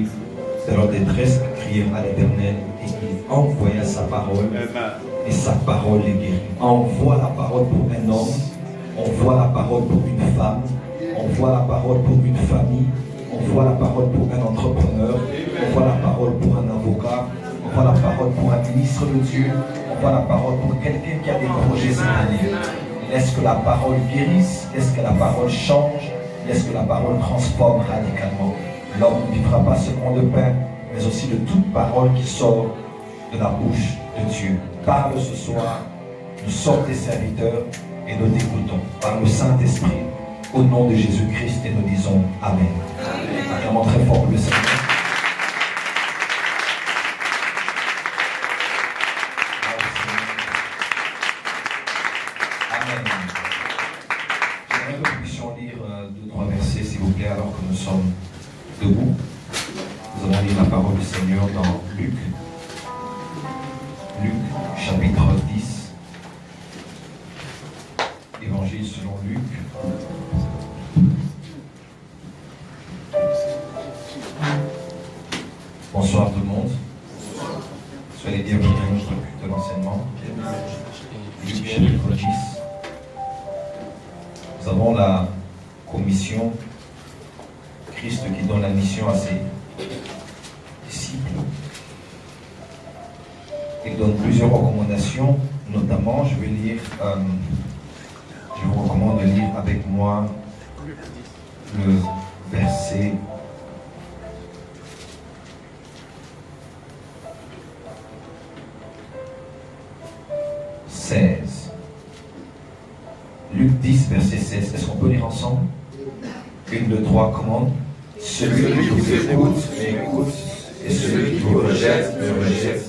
qui, de leur détresse, crièrent à l'Éternel et il envoya sa parole. Et sa parole les guérit. On voit la parole pour un homme, on voit la parole pour une femme, on voit la parole pour une famille, on voit la parole pour un entrepreneur, on voit la parole pour un avocat, on voit la parole pour un ministre de Dieu, on voit la parole pour quelqu'un qui a des projets cette année. Laisse que la parole guérisse, laisse que la parole change, laisse que la parole transforme radicalement. L'homme ne vivra pas seulement de pain, mais aussi de toute parole qui sort de la bouche de Dieu. Parle ce soir, nous sommes tes serviteurs et nous t'écoutons par le Saint-Esprit au nom de Jésus-Christ et nous disons Amen. Acclamons très fort le Seigneur. Amen. J'aimerais que nous puissions lire 2-3 versets s'il vous plaît alors que nous sommes debout. Nous allons lire la parole du Seigneur dans Luc chapitre 10, Évangile selon Luc. Bonsoir tout le monde. Soyez bienvenus à notre culte de l'enseignement. Luc chapitre 10. Nous avons la commission, Christ qui donne la mission à ses disciples. Il donne plusieurs recommandations, notamment, je vous recommande de lire avec moi le verset 16. Luc 10, verset 16. Est-ce qu'on peut lire ensemble? 1, 2, 3, commande. Celui qui vous écoute, m'écoute, et celui qui vous rejette, me rejette.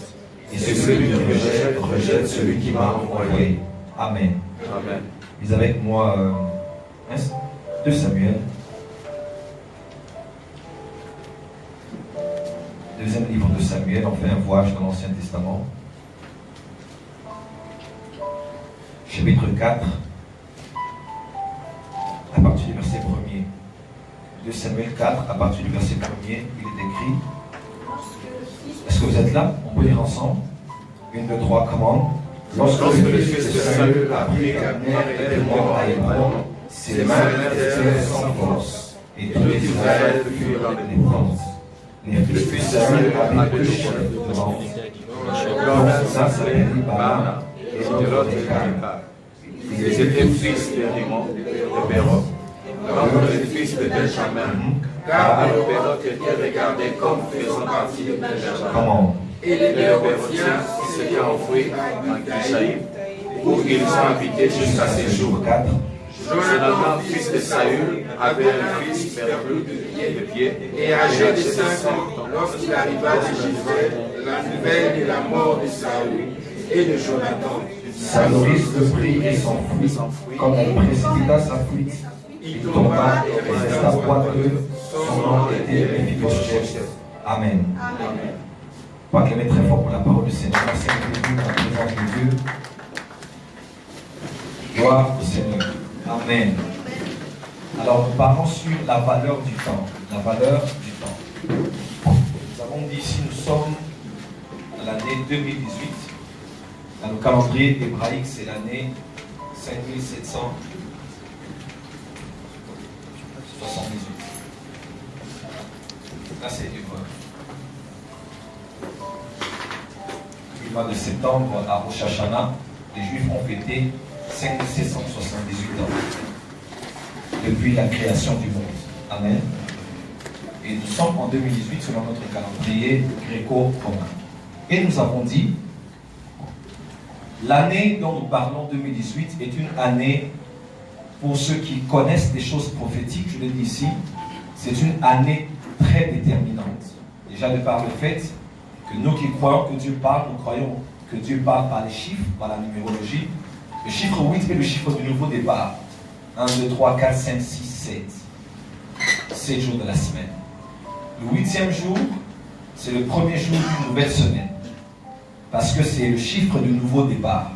Et celui qui me rejette, rejette celui qui m'a envoyé. Amen. Amen. Lisez avec moi 2 Samuel. Deuxième livre de Samuel, on fait un voyage dans l'Ancien Testament. Chapitre 4, à partir du verset 1er. 2 Samuel 4, à partir du verset 1er, il est écrit. Est-ce que vous êtes là? On peut lire ensemble. 1, 2, 3, commande. Lorsque le fils de Saül apprit qu'Abner était mort à Hébron, ses mains restèrent sans force, et tout Israël fut dans les dépenses. Le fils de Saül avait 2 chefs de bande, dont l'un s'appelait Baana et l'autre Micah. Ils étaient fils de Rimon, de Béroc, le fils de Benjamin, car le Béroc était regardé comme faisant partie de Benjamin. Et les Bérotiens s'étaient enfouis en Isaïe, où ils ont habité jusqu'à ces jours. Jonathan, fils de Saül, avait un fils perdu de pied, et âgé de 5 ans, lorsqu'il arriva de Gisèle, la nouvelle de la mort de Saül et de Jonathan, sa nourrice le prit et s'enfuit. Comme elle précipita sa fuite, il tomba et resta boiteux. Son nom était Méphibosheth. Amen. On va acclamer très fort pour la parole du Seigneur. Seigneur, dans la présence de Dieu. Gloire au Seigneur. Amen. Alors nous parlons sur la valeur du temps. La valeur du temps. Nous avons dit ici, nous sommes à l'année 2018. Dans le calendrier hébraïque, c'est l'année 5778. Là, c'est hébreu. Le mois de septembre, à Rosh Hashanah, les Juifs ont fêté 5778 ans depuis la création du monde. Amen. Et nous sommes en 2018 selon notre calendrier gréco-romain. Et nous avons dit, l'année dont nous parlons, 2018, est une année, pour ceux qui connaissent des choses prophétiques, je le dis ici, c'est une année très déterminante. Déjà de par le fait que nous qui croyons que Dieu parle, nous croyons que Dieu parle par les chiffres, par la numérologie. Le chiffre 8 est le chiffre du nouveau départ. 1, 2, 3, 4, 5, 6, 7. 7 jours de la semaine. Le 8e jour, c'est le premier jour d'une nouvelle semaine. Parce que c'est le chiffre du nouveau départ.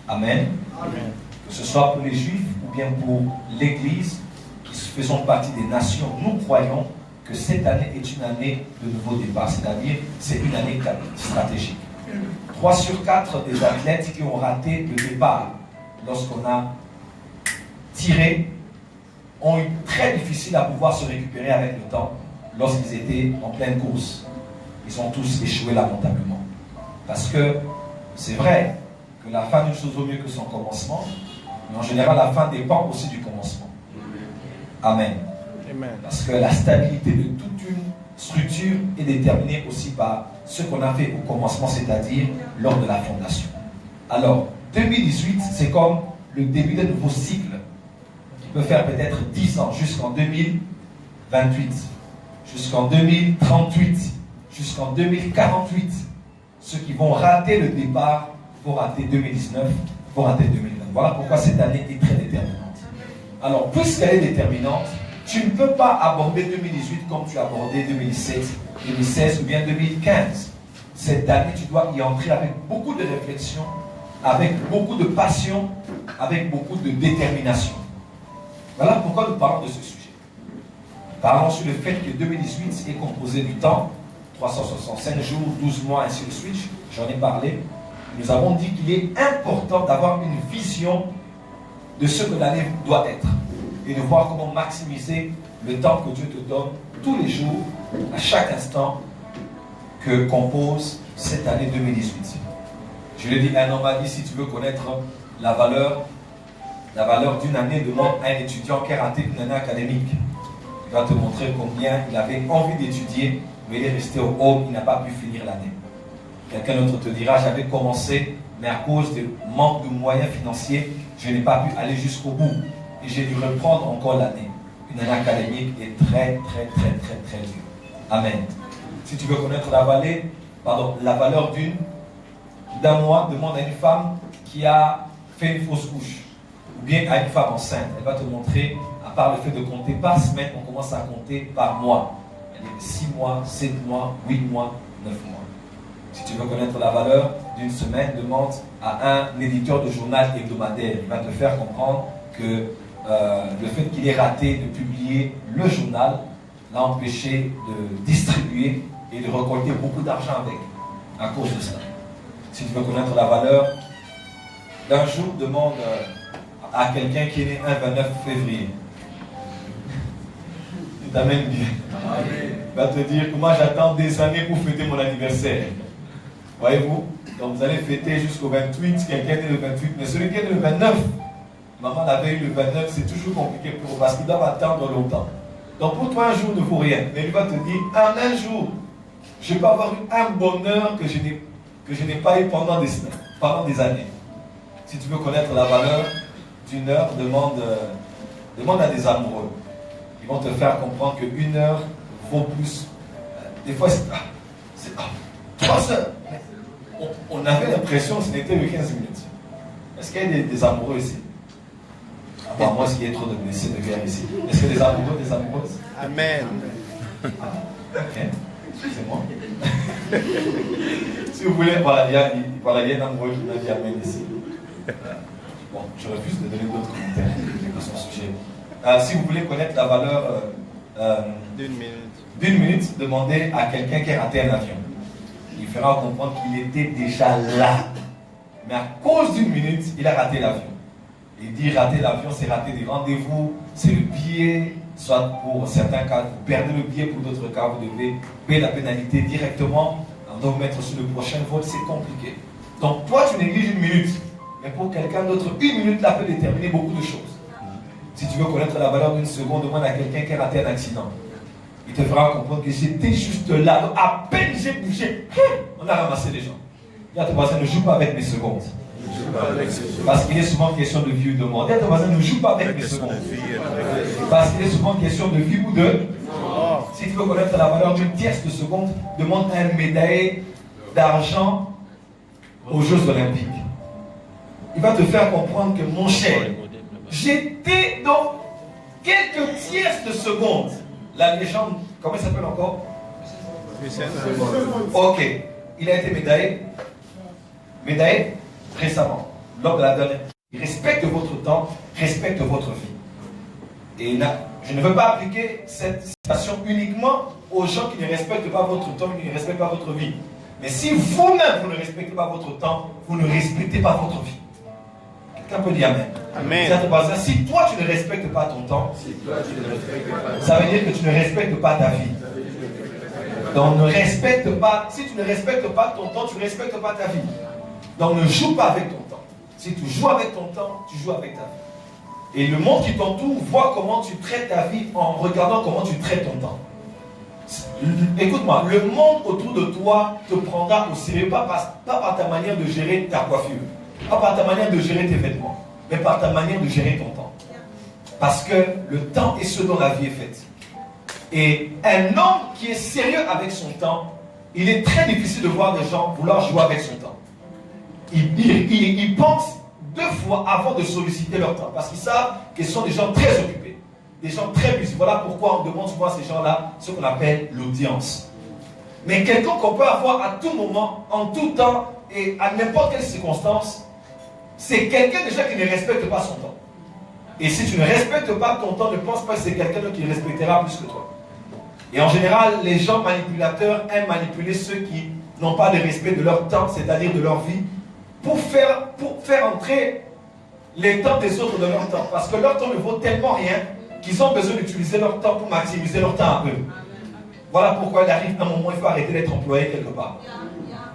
Amen. Amen. Que ce soit pour les Juifs ou bien pour l'Église, qui faisons partie des nations, nous croyons que que cette année est une année de nouveau départ, c'est-à-dire c'est une année stratégique. 3 sur 4 des athlètes qui ont raté le départ lorsqu'on a tiré ont eu très difficile à pouvoir se récupérer avec le temps lorsqu'ils étaient en pleine course. Ils ont tous échoué lamentablement. Parce que c'est vrai que la fin d'une chose vaut mieux que son commencement, mais en général la fin dépend aussi du commencement. Amen. Parce que la stabilité de toute une structure est déterminée aussi par ce qu'on a fait au commencement, c'est-à-dire lors de la fondation. Alors, 2018, c'est comme le début d'un nouveau cycle qui peut faire peut-être 10 ans, jusqu'en 2028, jusqu'en 2038, jusqu'en 2048. Ceux qui vont rater le départ vont rater 2019, vont rater 2020. Voilà pourquoi cette année est très déterminante. Alors, puisqu'elle est déterminante, tu ne peux pas aborder 2018 comme tu as abordé 2017, 2016 ou bien 2015. Cette année, tu dois y entrer avec beaucoup de réflexion, avec beaucoup de passion, avec beaucoup de détermination. Voilà pourquoi nous parlons de ce sujet. Parlons sur le fait que 2018 est composé du temps, 365 jours, 12 mois, ainsi de suite. J'en ai parlé. Nous avons dit qu'il est important d'avoir une vision de ce que l'année doit être et de voir comment maximiser le temps que Dieu te donne tous les jours, à chaque instant que compose cette année 2018. Je l'ai dit, un homme m'a dit, si tu veux connaître la valeur d'une année, demande à un étudiant qui a raté une année académique. Il va te montrer combien il avait envie d'étudier, mais il est resté au home, il n'a pas pu finir l'année. Quelqu'un d'autre te dira, j'avais commencé, mais à cause du manque de moyens financiers, je n'ai pas pu aller jusqu'au bout. Et j'ai dû reprendre encore l'année. Une année académique est très dure. Amen. Si tu veux connaître la valeur d'un mois, demande à une femme qui a fait une fausse couche, ou bien à une femme enceinte. Elle va te montrer, à part le fait de compter par semaine, on commence à compter par mois. Il y a 6 mois, 7 mois, 8 mois, 9 mois. Si tu veux connaître la valeur d'une semaine, demande à un éditeur de journal hebdomadaire. Il va te faire comprendre que le fait qu'il ait raté de publier le journal l'a empêché de distribuer et de récolter beaucoup d'argent avec, à cause de ça. Si tu veux connaître la valeur d'un jour, demande à quelqu'un qui est né un 29 février. Il t'amène bien. Il va te dire que moi j'attends des années pour fêter mon anniversaire. Voyez-vous? Donc vous allez fêter jusqu'au 28, quelqu'un est le 28, mais celui qui est le 29, maman l'avait eu le 29, c'est toujours compliqué pour eux parce qu'ils doivent attendre longtemps. Donc pour toi, un jour ne vaut rien. Mais il va te dire, en un jour, je peux avoir eu un bonheur que je n'ai pas eu pendant des années. Si tu veux connaître la valeur d'une heure, demande à des amoureux. Ils vont te faire comprendre qu'une heure vaut plus. Des fois, c'est 3 heures. On avait l'impression que ce n'était que 15 minutes. Est-ce qu'il y a des amoureux ici? À moi, est-ce qu'il y a trop de blessés de guerre ici? Est-ce qu'il y a des amoureux, des amoureuses? Amen. Ok, excusez-moi. Si vous voulez, voilà, il y a un amoureux qui m'a dit Amen ici. Bon, je refuse de donner d'autres commentaires à son sujet. Si vous voulez connaître la valeur d'une minute, demandez à quelqu'un qui a raté un avion. Il fera comprendre qu'il était déjà là. Mais à cause d'une minute, il a raté l'avion. Il dit rater l'avion, c'est rater des rendez-vous, c'est le billet, soit pour certains cas, vous perdez le billet, pour d'autres cas, vous devez payer la pénalité directement. On doit vous mettre sur le prochain vol, c'est compliqué. Donc toi, tu négliges une minute. Mais pour quelqu'un d'autre, une minute là peut déterminer beaucoup de choses. Si tu veux connaître la valeur d'une seconde, demande à quelqu'un qui a raté un accident. Il te fera comprendre que j'étais juste là. Donc, à peine j'ai bougé, on a ramassé les gens. Il y a ton voisin, ne joue pas avec mes secondes. Parce qu'il est souvent question de vie ou de mort. Il y a ton voisin, ne joue pas avec mes secondes. Parce qu'il est souvent question de vie ou de mort. Si tu veux connaître la valeur d'une tierce de seconde, demande un médaillé d'argent aux Jeux Olympiques. Il va te faire comprendre que, mon cher, j'étais dans quelques tierces de seconde. La légende, comment il s'appelle encore? Ok. Il a été médaillé récemment, lors de la dernière. Il respecte votre temps, respecte votre vie. Et Je ne veux pas appliquer cette citation uniquement aux gens qui ne respectent pas votre temps, qui ne respectent pas votre vie. Mais si vous-même, vous ne respectez pas votre temps, vous ne respectez pas votre vie. Quelqu'un peut dire Amen. Amen. Si toi, tu ne respectes pas ton temps, ça veut dire que tu ne respectes pas ta vie. Donc ne respecte pas, si tu ne respectes pas ton temps, tu ne respectes pas ta vie. Donc ne joue pas avec ton temps. Si tu joues avec ton temps, tu joues avec ta vie. Et le monde qui t'entoure voit comment tu traites ta vie en regardant comment tu traites ton temps. Écoute-moi, le monde autour de toi te prendra au sérieux, pas par ta manière de gérer ta coiffure, pas par ta manière de gérer tes vêtements, mais par ta manière de gérer ton temps. Parce que le temps est ce dont la vie est faite. Et un homme qui est sérieux avec son temps, il est très difficile de voir des gens vouloir jouer avec son temps. Ils pensent 2 fois avant de solliciter leur temps, parce qu'ils savent qu'ils sont des gens très occupés, des gens très busy. Voilà pourquoi on demande souvent à ces gens-là ce qu'on appelle l'audience. Mais quelqu'un qu'on peut avoir à tout moment, en tout temps et à n'importe quelle circonstance, c'est quelqu'un déjà qui ne respecte pas son temps. Et si tu ne respectes pas ton temps, ne pense pas que c'est quelqu'un qui respectera plus que toi. Et en général, les gens manipulateurs aiment manipuler ceux qui n'ont pas de respect de leur temps, c'est-à-dire de leur vie, pour faire entrer les temps des autres dans leur temps. Parce que leur temps ne vaut tellement rien qu'ils ont besoin d'utiliser leur temps pour maximiser leur temps à eux. Voilà pourquoi il arrive un moment où il faut arrêter d'être employé quelque part.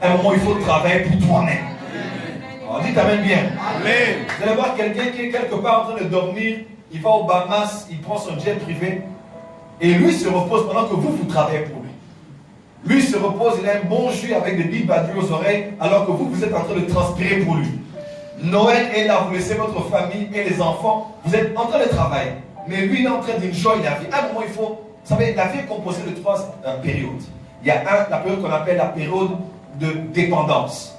Un moment où il faut travailler pour toi-même. Alors dites Amen bien. Amen. Vous allez voir quelqu'un qui est quelque part en train de dormir, il va au Bahamas, il prend son jet privé, et lui se repose pendant que vous travaillez pour lui. Lui se repose, il a un bon jus avec des billes battues aux oreilles, alors que vous êtes en train de transpirer pour lui. Noël est là, vous laissez votre famille et les enfants, vous êtes en train de travailler. Mais lui, il est en train d'enjoy la vie. À un moment, il faut... Vous savez, la vie est composée de 3 périodes. Il y a la période qu'on appelle la période de dépendance.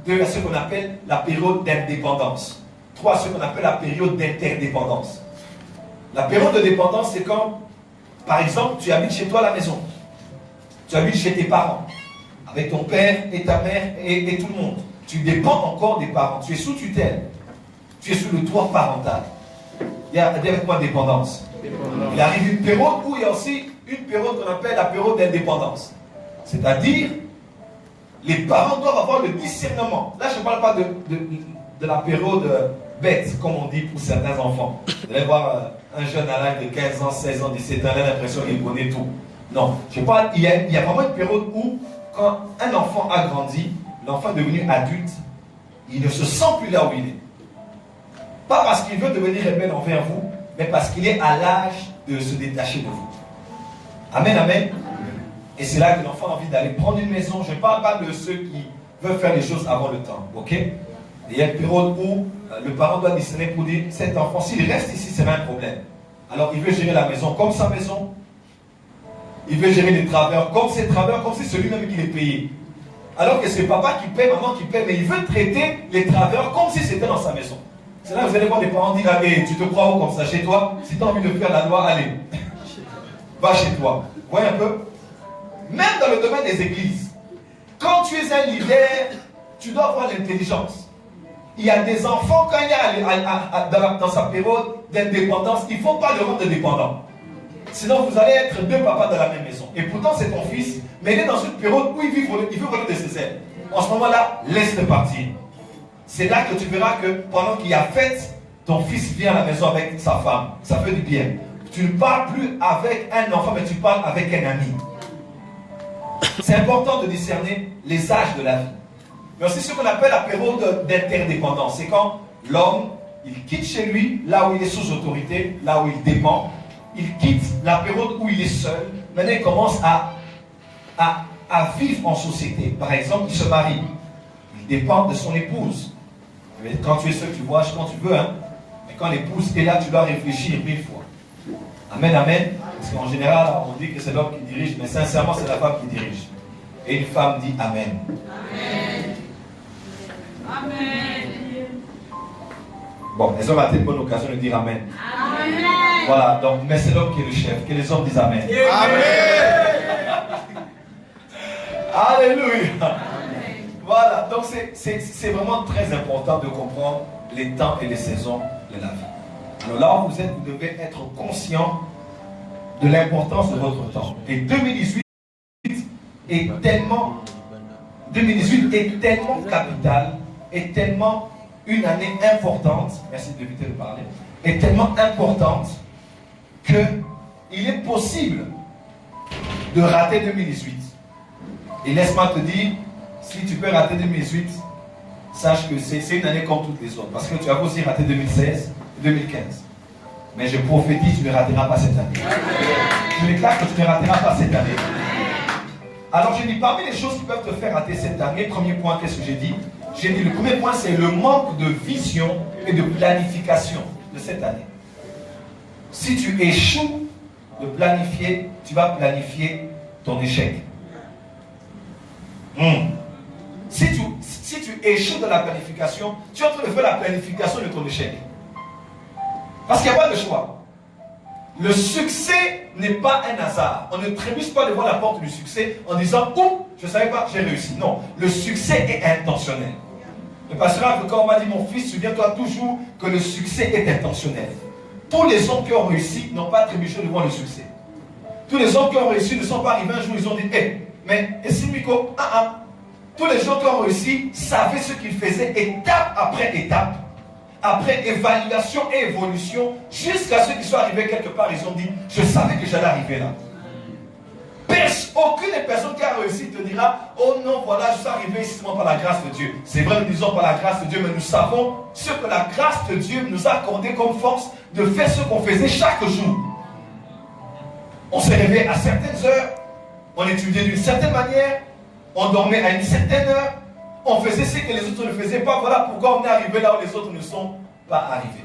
2, ce qu'on appelle la période d'indépendance. 3, ce qu'on appelle la période d'interdépendance. La période de dépendance, c'est quand, par exemple, tu habites chez toi à la maison. Tu habites chez tes parents, avec ton père et ta mère et tout le monde. Tu dépends encore des parents. Tu es sous tutelle. Tu es sous le toit parental. Il y a avec moi dépendance. Il arrive une période où il y a aussi une période qu'on appelle la période d'indépendance. C'est-à-dire, les parents doivent avoir le discernement. Là, je ne parle pas de la période bête, comme on dit pour certains enfants. Vous allez voir un jeune à l'âge de 15 ans, 16 ans, 17 ans, il a l'impression qu'il connaît tout. Non, je parle, il y a vraiment une période où, quand un enfant a grandi, l'enfant est devenu adulte, il ne se sent plus là où il est. Pas parce qu'il veut devenir rebelle envers vous, mais parce qu'il est à l'âge de se détacher de vous. Amen, amen. Et c'est là que l'enfant a envie d'aller prendre une maison. Je ne parle pas de ceux qui veulent faire les choses avant le temps. Ok? Il y a une période où le parent doit discerner pour dire, cet enfant, s'il reste ici, c'est un problème. Alors il veut gérer la maison comme sa maison. Il veut gérer les travailleurs comme ses travailleurs, comme c'est celui-même qui les payé. Alors que c'est papa qui paie, maman qui paie, mais il veut traiter les travailleurs comme si c'était dans sa maison. C'est là que vous allez voir des parents dire, allez, tu te crois où comme ça chez toi? Si tu as envie de faire la loi, allez. Va chez toi. Vous voyez un peu? Même dans le domaine des églises, quand tu es un leader, tu dois avoir l'intelligence. Il y a des enfants, quand il est dans sa période d'indépendance, il ne faut pas le rendre dépendant. Sinon, vous allez être 2 papas dans la même maison. Et pourtant, c'est ton fils, mais il est dans une période où il veut voler de ses ailes. En ce moment-là, laisse-le partir. C'est là que tu verras que pendant qu'il y a fête, ton fils vient à la maison avec sa femme. Ça fait du bien. Tu ne parles plus avec un enfant, mais tu parles avec un ami. C'est important de discerner les âges de la vie. Mais aussi ce qu'on appelle la période d'interdépendance. C'est quand l'homme, il quitte chez lui, là où il est sous autorité, là où il dépend. Il quitte la période où il est seul. Maintenant, il commence à vivre en société. Par exemple, il se marie. Il dépend de son épouse. Mais quand tu es seul, tu voyages quand tu veux. Hein? Mais quand l'épouse est là, tu dois réfléchir 1000 fois. Amen, amen. Parce qu'en général, on dit que c'est l'homme qui dirige, mais sincèrement, c'est la femme qui dirige. Et une femme dit Amen. Amen. Amen. Bon, les hommes ont une bonne occasion de dire Amen. Amen. Voilà, donc, mais c'est l'homme qui est le chef. Que les hommes disent Amen. Amen. Alléluia. Amen. Voilà, donc c'est vraiment très important de comprendre les temps et les saisons de la vie. Alors là où vous êtes, vous devez être conscient de l'importance de votre temps. Et 2018 est tellement 2018 est tellement capital, est tellement une année importante, merci d'éviter de parler, est tellement importante qu'il est possible de rater 2018. Et laisse-moi te dire, si tu peux rater 2018, sache que c'est une année comme toutes les autres. Parce que tu vas aussi rater 2016 et 2015. Mais je prophétise, tu ne rateras pas cette année. Je déclare que tu ne rateras pas cette année. Alors j'ai dit, parmi les choses qui peuvent te faire rater cette année, premier point, qu'est-ce que j'ai dit? J'ai dit, le premier point, c'est le manque de vision et de planification de cette année. Si tu échoues de planifier, tu vas planifier ton échec. Si tu échoues dans la planification, tu es en train de faire la planification de ton échec. Parce qu'il n'y a pas de choix. Le succès n'est pas un hasard. On ne trébuche pas devant la porte du succès en disant « Oh, je ne savais pas, j'ai réussi ». Non, le succès est intentionnel. Le pasteur, quand on m'a dit « Mon fils, souviens-toi toujours que le succès est intentionnel ». Tous les hommes qui ont réussi n'ont pas trébuché devant le succès. Tous les hommes qui ont réussi ne sont pas arrivés un jour, ils ont dit « Hé, mais et si Miko, tous les gens qui ont réussi savaient ce qu'ils faisaient étape après étape. Après évaluation et évolution, jusqu'à ceux qui sont arrivés quelque part, ils ont dit, je savais que j'allais arriver là. Aucune personne qui a réussi te dira, oh non, voilà, je suis arrivé ici seulement par la grâce de Dieu. C'est vrai, nous disons par la grâce de Dieu, mais nous savons ce que la grâce de Dieu nous a accordé comme force de faire ce qu'on faisait chaque jour. On s'est réveillé à certaines heures, on étudiait d'une certaine manière, on dormait à une certaine heure, on faisait ce que les autres ne faisaient pas. Voilà pourquoi on est arrivé là où les autres ne sont pas arrivés.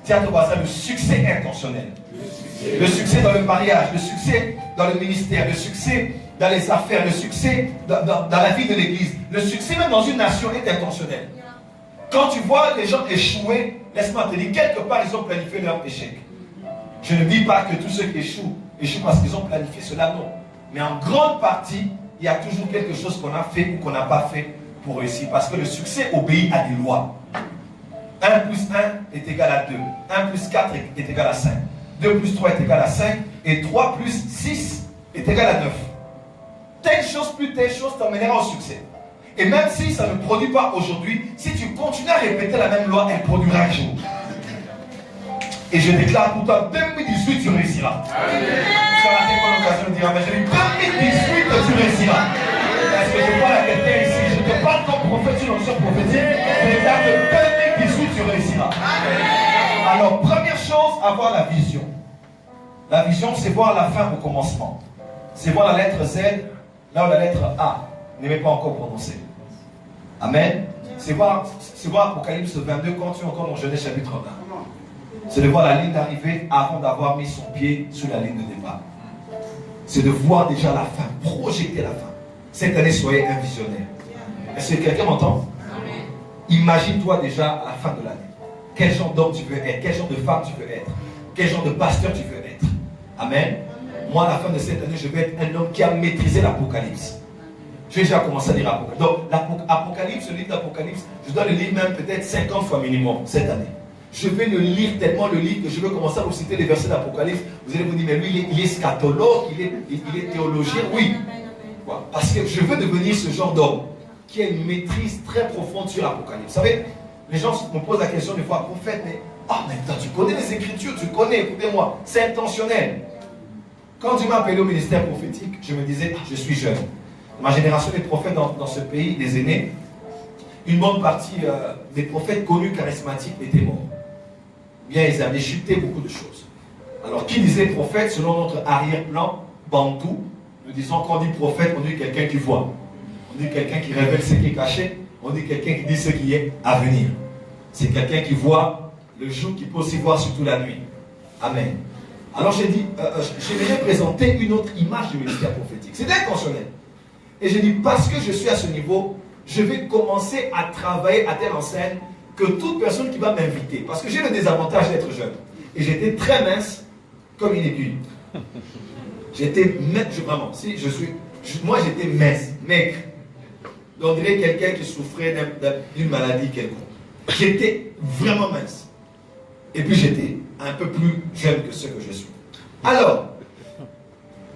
Tiens, tu vois ça, le succès intentionnel. Le succès dans le mariage, le succès dans le ministère, le succès dans les affaires, le succès dans la vie de l'église. Le succès même dans une nation est intentionnel. Quand tu vois les gens échouer, laisse-moi te dire, quelque part ils ont planifié leur échec. Je ne dis pas que tous ceux qui échouent parce qu'ils ont planifié cela, non. Mais en grande partie, il y a toujours quelque chose qu'on a fait ou qu'on n'a pas fait pour réussir. Parce que le succès obéit à des lois. 1 plus 1 est égal à 2. 1 plus 4 est égal à 5. 2 plus 3 est égal à 5. Et 3 plus 6 est égal à 9. Telle chose plus telle chose t'emmènera au succès. Et même si ça ne produit pas aujourd'hui, si tu continues à répéter la même loi, elle produira un jour. Et je déclare pour toi, 2018 tu réussiras. Tu auras l'occasion de dire, mais je dis 2018 tu réussiras. Est-ce que je parle à quelqu'un ici? Je te parle comme prophète sur l'onction prophétique. Je déclare que 2018 tu réussiras. Alors, première chose, avoir la vision. La vision, c'est voir la fin au commencement. C'est voir la lettre Z, là où la lettre A n'est pas encore prononcée. Amen. C'est voir Apocalypse 22 quand tu es encore dans Genèse chapitre 1. C'est de voir la ligne d'arrivée avant d'avoir mis son pied sur la ligne de départ. C'est de voir déjà la fin, projeter la fin. Cette année, soyez un visionnaire. Est-ce que quelqu'un m'entend? Imagine-toi déjà à la fin de l'année. Quel genre d'homme tu veux être? Quel genre de femme tu veux être? Quel genre de pasteur tu veux être? Amen. Moi, à la fin de cette année, je vais être un homme qui a maîtrisé l'Apocalypse. Je vais déjà commencer à lire l'Apocalypse. Donc, l'Apocalypse, le livre d'Apocalypse, je dois le lire même peut-être 50 fois minimum cette année. Je vais le lire tellement le livre que je vais commencer à vous citer les versets d'Apocalypse. Vous allez vous dire, mais lui, il est scatologue, il est théologien. Oui. Parce que je veux devenir ce genre d'homme qui a une maîtrise très profonde sur l'Apocalypse. Vous savez, les gens me posent la question des fois, prophète, mais maintenant tu connais les Écritures, tu connais, écoutez-moi, c'est intentionnel. Quand Dieu m'a appelé au ministère prophétique, je me disais, je suis jeune. Ma génération des prophètes dans ce pays, des aînés, une bonne partie des prophètes connus, charismatiques, étaient morts. Bien, ils avaient chuté beaucoup de choses. Alors, qui disait prophète selon notre arrière-plan, bantou? Nous disons qu'on dit prophète, on dit quelqu'un qui voit. On dit quelqu'un qui révèle ce qui est caché. On dit quelqu'un qui dit ce qui est à venir. C'est quelqu'un qui voit le jour, qui peut aussi voir surtout la nuit. Amen. Alors j'ai dit, j'aimerais présenter une autre image du ministère prophétique. C'est intentionnel. Et j'ai dit, parce que je suis à ce niveau, je vais commencer à travailler à telle enseigne que toute personne qui va m'inviter, parce que j'ai le désavantage d'être jeune, et j'étais très mince comme une aiguille. J'étais mince, vraiment, moi j'étais mince, maigre. On dirait quelqu'un qui souffrait d'une maladie quelconque. J'étais vraiment mince. Et puis j'étais un peu plus jeune que ce que je suis. Alors,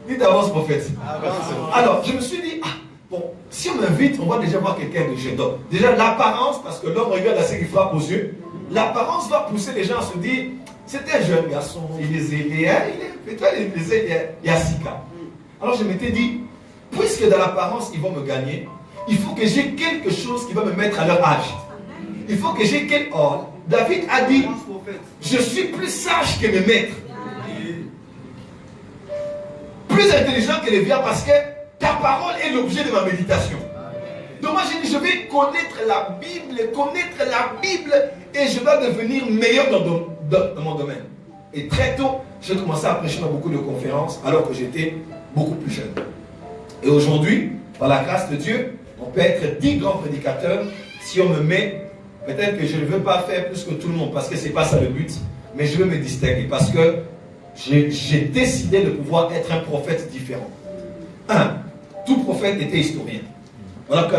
Dites avance prophète. Avance. Alors, je me suis dit, ah, bon, si on m'invite, on va déjà voir quelqu'un de jeune. Donc, déjà, l'apparence, parce que l'homme regarde à ce qu'il frappe aux yeux, l'apparence va pousser les gens à se dire, c'est un jeune garçon, il est zélé, hein, il y a 6 cas. Alors, je m'étais dit, puisque dans l'apparence, ils vont me gagner, il faut que j'ai quelque chose qui va me mettre à leur âge. Il faut que j'ai quelque... Oh, David a dit, je suis plus sage que mes maîtres. Plus intelligent que les vieux parce que ta parole est l'objet de ma méditation. Donc moi j'ai dit, je vais connaître la Bible et je vais devenir meilleur dans mon domaine. Et très tôt, j'ai commencé à prêcher dans beaucoup de conférences alors que j'étais beaucoup plus jeune. Et aujourd'hui, par la grâce de Dieu, on peut être 10 grands prédicateurs si on me met. Peut-être que je ne veux pas faire plus que tout le monde parce que ce n'est pas ça le but, mais je veux me distinguer parce que j'ai décidé de pouvoir être un prophète différent. Tout prophète était historien. Voilà que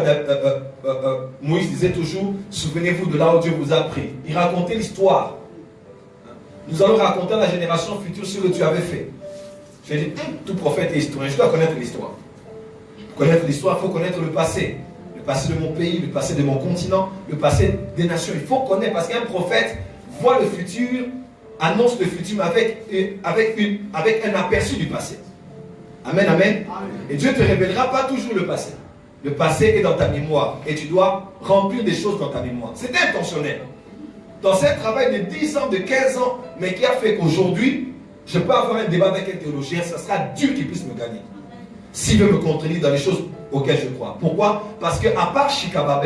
Moïse disait toujours, souvenez-vous de là où Dieu vous a pris. Il racontait l'histoire. Nous allons raconter à la génération future ce que tu avais fait. J'ai dit, tout prophète est historien. Je dois connaître l'histoire. Pour connaître l'histoire, il faut connaître le passé. Le passé de mon pays, le passé de mon continent, le passé des nations. Il faut connaître parce qu'un prophète voit le futur, annonce le futur avec un aperçu du passé. Amen, amen. Et Dieu ne te révélera pas toujours le passé. Le passé est dans ta mémoire et tu dois remplir des choses dans ta mémoire. C'était intentionnel. Dans ce travail de 10 ans, de 15 ans, mais qui a fait qu'aujourd'hui, je peux avoir un débat avec un théologien, ça sera Dieu qui puisse me gagner. S'il veut me contredire dans les choses auxquelles je crois. Pourquoi? Parce qu'à part Shikababe,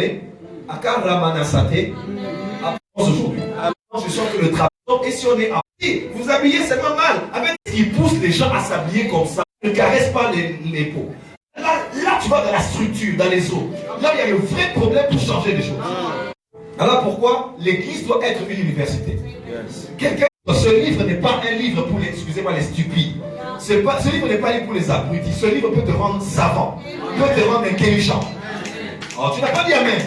à part Ramanasate, à part aujourd'hui, je sens que le travail, et si on est habillé, vous habillez seulement mal, avec ce qui pousse les gens à s'habiller comme ça, ne caresse pas les peaux. Là, tu vas dans la structure, dans les os. Là, il y a le vrai problème pour changer les choses. Alors pourquoi l'église doit être une université? Ce livre n'est pas un livre pour les, excusez-moi, les stupides. Ce livre n'est pas un livre pour les abrutis. Ce livre peut te rendre savant, peut te rendre intelligent. Oh, tu n'as pas dit amen.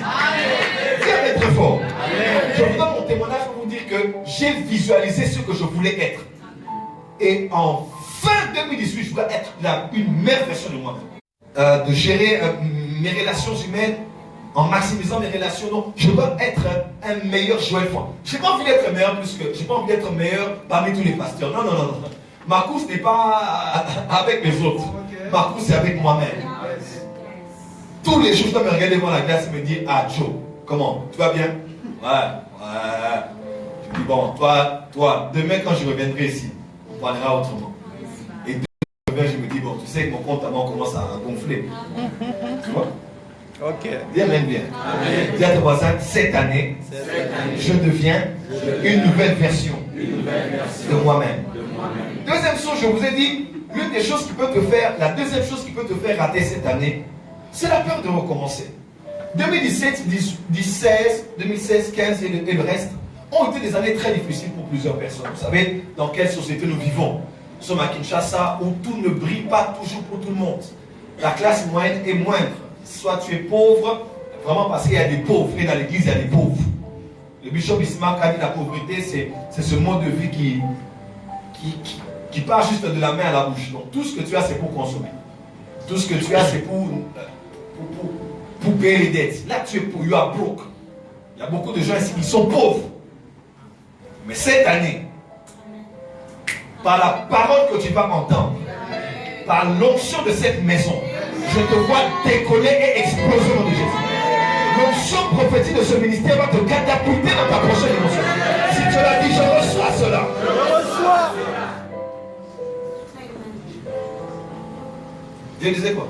Dis amen très fort. Je vous donne mon témoignage pour vous dire que j'ai visualisé ce que je voulais être. Et en fin 2018, je voulais être une meilleure version de moi-même. De gérer mes relations humaines en maximisant mes relations. Donc, je dois être un meilleur Joël Foy. Je n'ai pas envie d'être meilleur plus que. Je n'ai pas envie d'être meilleur parmi tous les pasteurs. Non, non, non, non. Ma course n'est pas avec les autres. Ma course, c'est avec moi-même. Tous les jours, je dois me regarder devant la glace et me dire, ah Joe, comment? Tu vas bien? Ouais. Je dis, bon, toi, demain quand je reviendrai ici, on parlera autrement. Et demain, je me dis, bon, tu sais que mon compte avant commence à gonfler. Tu vois? Ok. Dis amen bien. Dis à ton voisin, cette année, je deviens une nouvelle version de moi-même. Deuxième chose, je vous ai dit, l'une des choses qui peut te faire, la deuxième chose qui peut te faire rater cette année, c'est la peur de recommencer. 2017, 2016, 15 et le reste ont été des années très difficiles pour plusieurs personnes. Vous savez dans quelle société nous vivons? Nous sommes à Kinshasa où tout ne brille pas toujours pour tout le monde. La classe moyenne est moindre. Soit tu es pauvre, vraiment parce qu'il y a des pauvres, et dans l'église il y a des pauvres. Le bishop Bismarck a dit la pauvreté, c'est ce mode de vie qui part juste de la main à la bouche. Donc tout ce que tu as, c'est pour consommer. Tout ce que tu as, c'est pour payer les dettes. Là, tu es pour, you are broke. Il y a beaucoup de gens ici qui sont pauvres. Mais cette année, par la parole que tu vas entendre, par l'onction de cette maison, je te vois décoller et exploser au nom de Jésus. L'onction prophétique de ce ministère va te catapulter dans ta prochaine émotion. Si tu l'as dit, je reçois cela. Je reçois. Dieu disait quoi?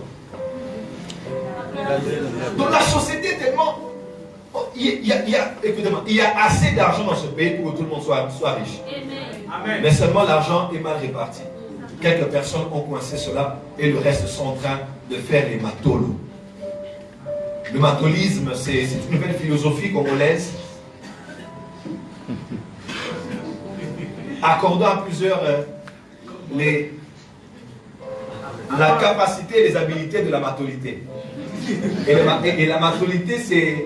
Donc la société est tellement... Écoutez-moi, il y a assez d'argent dans ce pays pour que tout le monde soit riche. Amen. Mais seulement l'argent est mal réparti. Quelques personnes ont coincé cela et le reste sont en train de faire les matolos. Le matolisme, c'est une nouvelle philosophie congolaise accordant à plusieurs la capacité et les habilités de la matolité. Et la matolité, c'est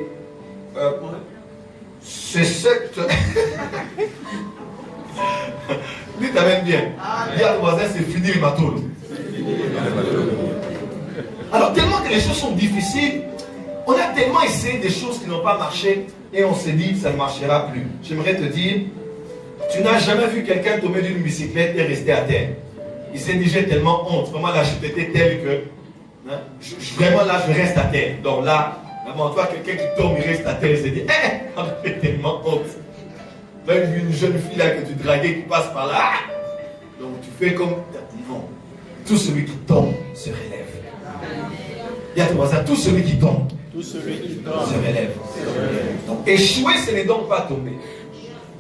cette... Dis t'amènes bien. Dis à ton voisin, c'est fini les matolos. Alors, tellement que les choses sont difficiles, on a tellement essayé des choses qui n'ont pas marché et on s'est dit, ça ne marchera plus. J'aimerais te dire, tu n'as jamais vu quelqu'un tomber d'une bicyclette et rester à terre. Il s'est dit, j'ai tellement honte. Vraiment, la chute était telle que, hein, vraiment là, je reste à terre. Donc là, vraiment, toi, quelqu'un qui tombe, il reste à terre, il s'est dit, on fait tellement honte. Tu as une jeune fille là que tu draguais qui passe par là. Donc tu fais comme, non. Tout celui qui tombe se relève. Il y a ton voisin, tout celui qui tombe se relève. Donc échouer, ce n'est donc pas tomber.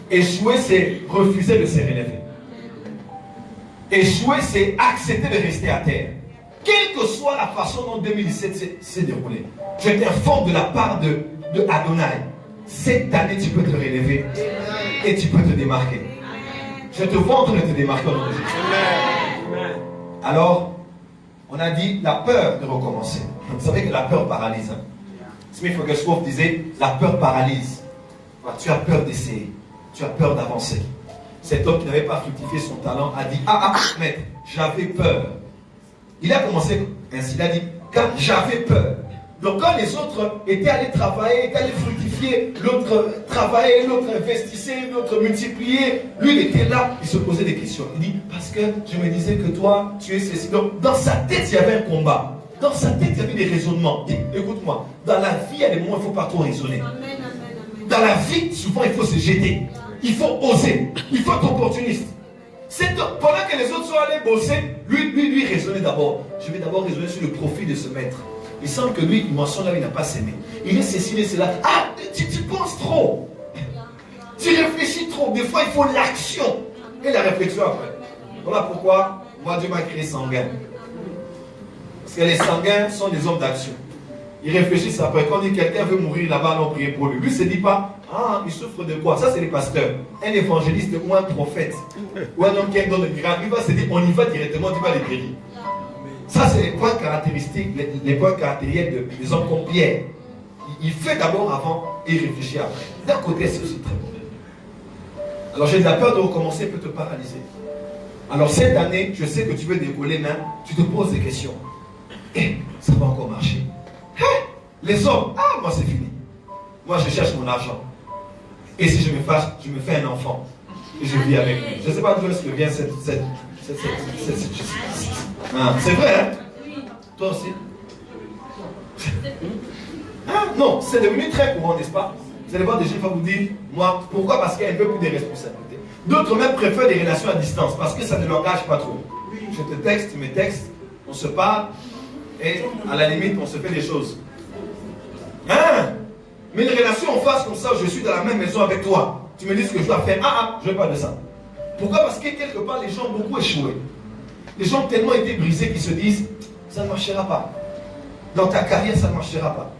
Échouer, c'est refuser de se relever. Échouer, c'est accepter de rester à terre. Quelle que soit la façon dont 2017 s'est déroulé, je t'informe de la part de Adonai. Cette année, tu peux te relever et tu peux te démarquer. Je te vois en train de te démarquer au nom de Jésus. Alors, on a dit la peur de recommencer. Vous savez que la peur paralyse. Hein? Smith Wigglesworth disait, la peur paralyse. Tu as peur d'essayer. Tu as peur d'avancer. Cet homme qui n'avait pas fructifié son talent a dit, maître, j'avais peur. Il a commencé ainsi, il a dit, car j'avais peur. Donc quand les autres étaient allés travailler, étaient allés fructifier, l'autre travaillait, l'autre investissait, l'autre multipliait, lui il était là, il se posait des questions. Il dit, parce que je me disais que toi, tu es ceci. Donc dans sa tête, il y avait un combat. Dans sa tête, il y avait des raisonnements. Écoute-moi, dans la vie, il y a des moments où il ne faut pas trop raisonner. Dans la vie, souvent, il faut se jeter. Il faut oser. Il faut être opportuniste. Pendant que les autres sont allés bosser, lui raisonnait d'abord. Je vais d'abord raisonner sur le profit de ce maître. Il semble que lui, il mentionne là, il n'a pas s'aimé. Il est ceci, il est cela. Ah, tu penses trop. Tu réfléchis trop. Des fois, il faut l'action et la réflexion après. Voilà pourquoi moi, Dieu m'a créé sanguin. Parce que les sanguins sont des hommes d'action. Ils réfléchissent après. Quand quelqu'un veut mourir là-bas, allons prier pour lui. Lui ne se dit pas, il souffre de quoi? Ça, c'est les pasteurs. Un évangéliste ou un prophète ou un homme qui donne le miracle, il va se dire, on y va directement, tu vas les guérir. Ça, c'est les points caractéristiques, les points caractériels des hommes comme Pierre. Il fait d'abord avant et il réfléchit après. D'un côté, c'est aussi très bon. Alors, j'ai de la peur de recommencer peut te paralyser. Alors, cette année, je sais que tu veux décoller, mais tu te poses des questions. Ça va encore marcher. Les hommes, moi, c'est fini. Moi, je cherche mon argent. Et si je me fâche, je me fais un enfant. Et je vis avec lui. Je ne sais pas d'où est-ce que vient cette c'est vrai, hein? Toi aussi? Non, c'est devenu très courant, n'est-ce pas? Vous allez voir des gens qui vont vous dire, moi, pourquoi? Parce qu'elle ne veut plus de responsabilités. D'autres même préfèrent des relations à distance parce que ça ne l'engage pas trop. Je te texte, tu me textes, on se parle et à la limite, on se fait des choses. Mais une relation en face comme ça, je suis dans la même maison avec toi. Tu me dis ce que je dois faire. Je ne veux pas de ça. Pourquoi? Parce que quelque part, les gens ont beaucoup échoué. Les gens ont tellement été brisés qu'ils se disent, ça ne marchera pas. Dans ta carrière, ça ne marchera pas.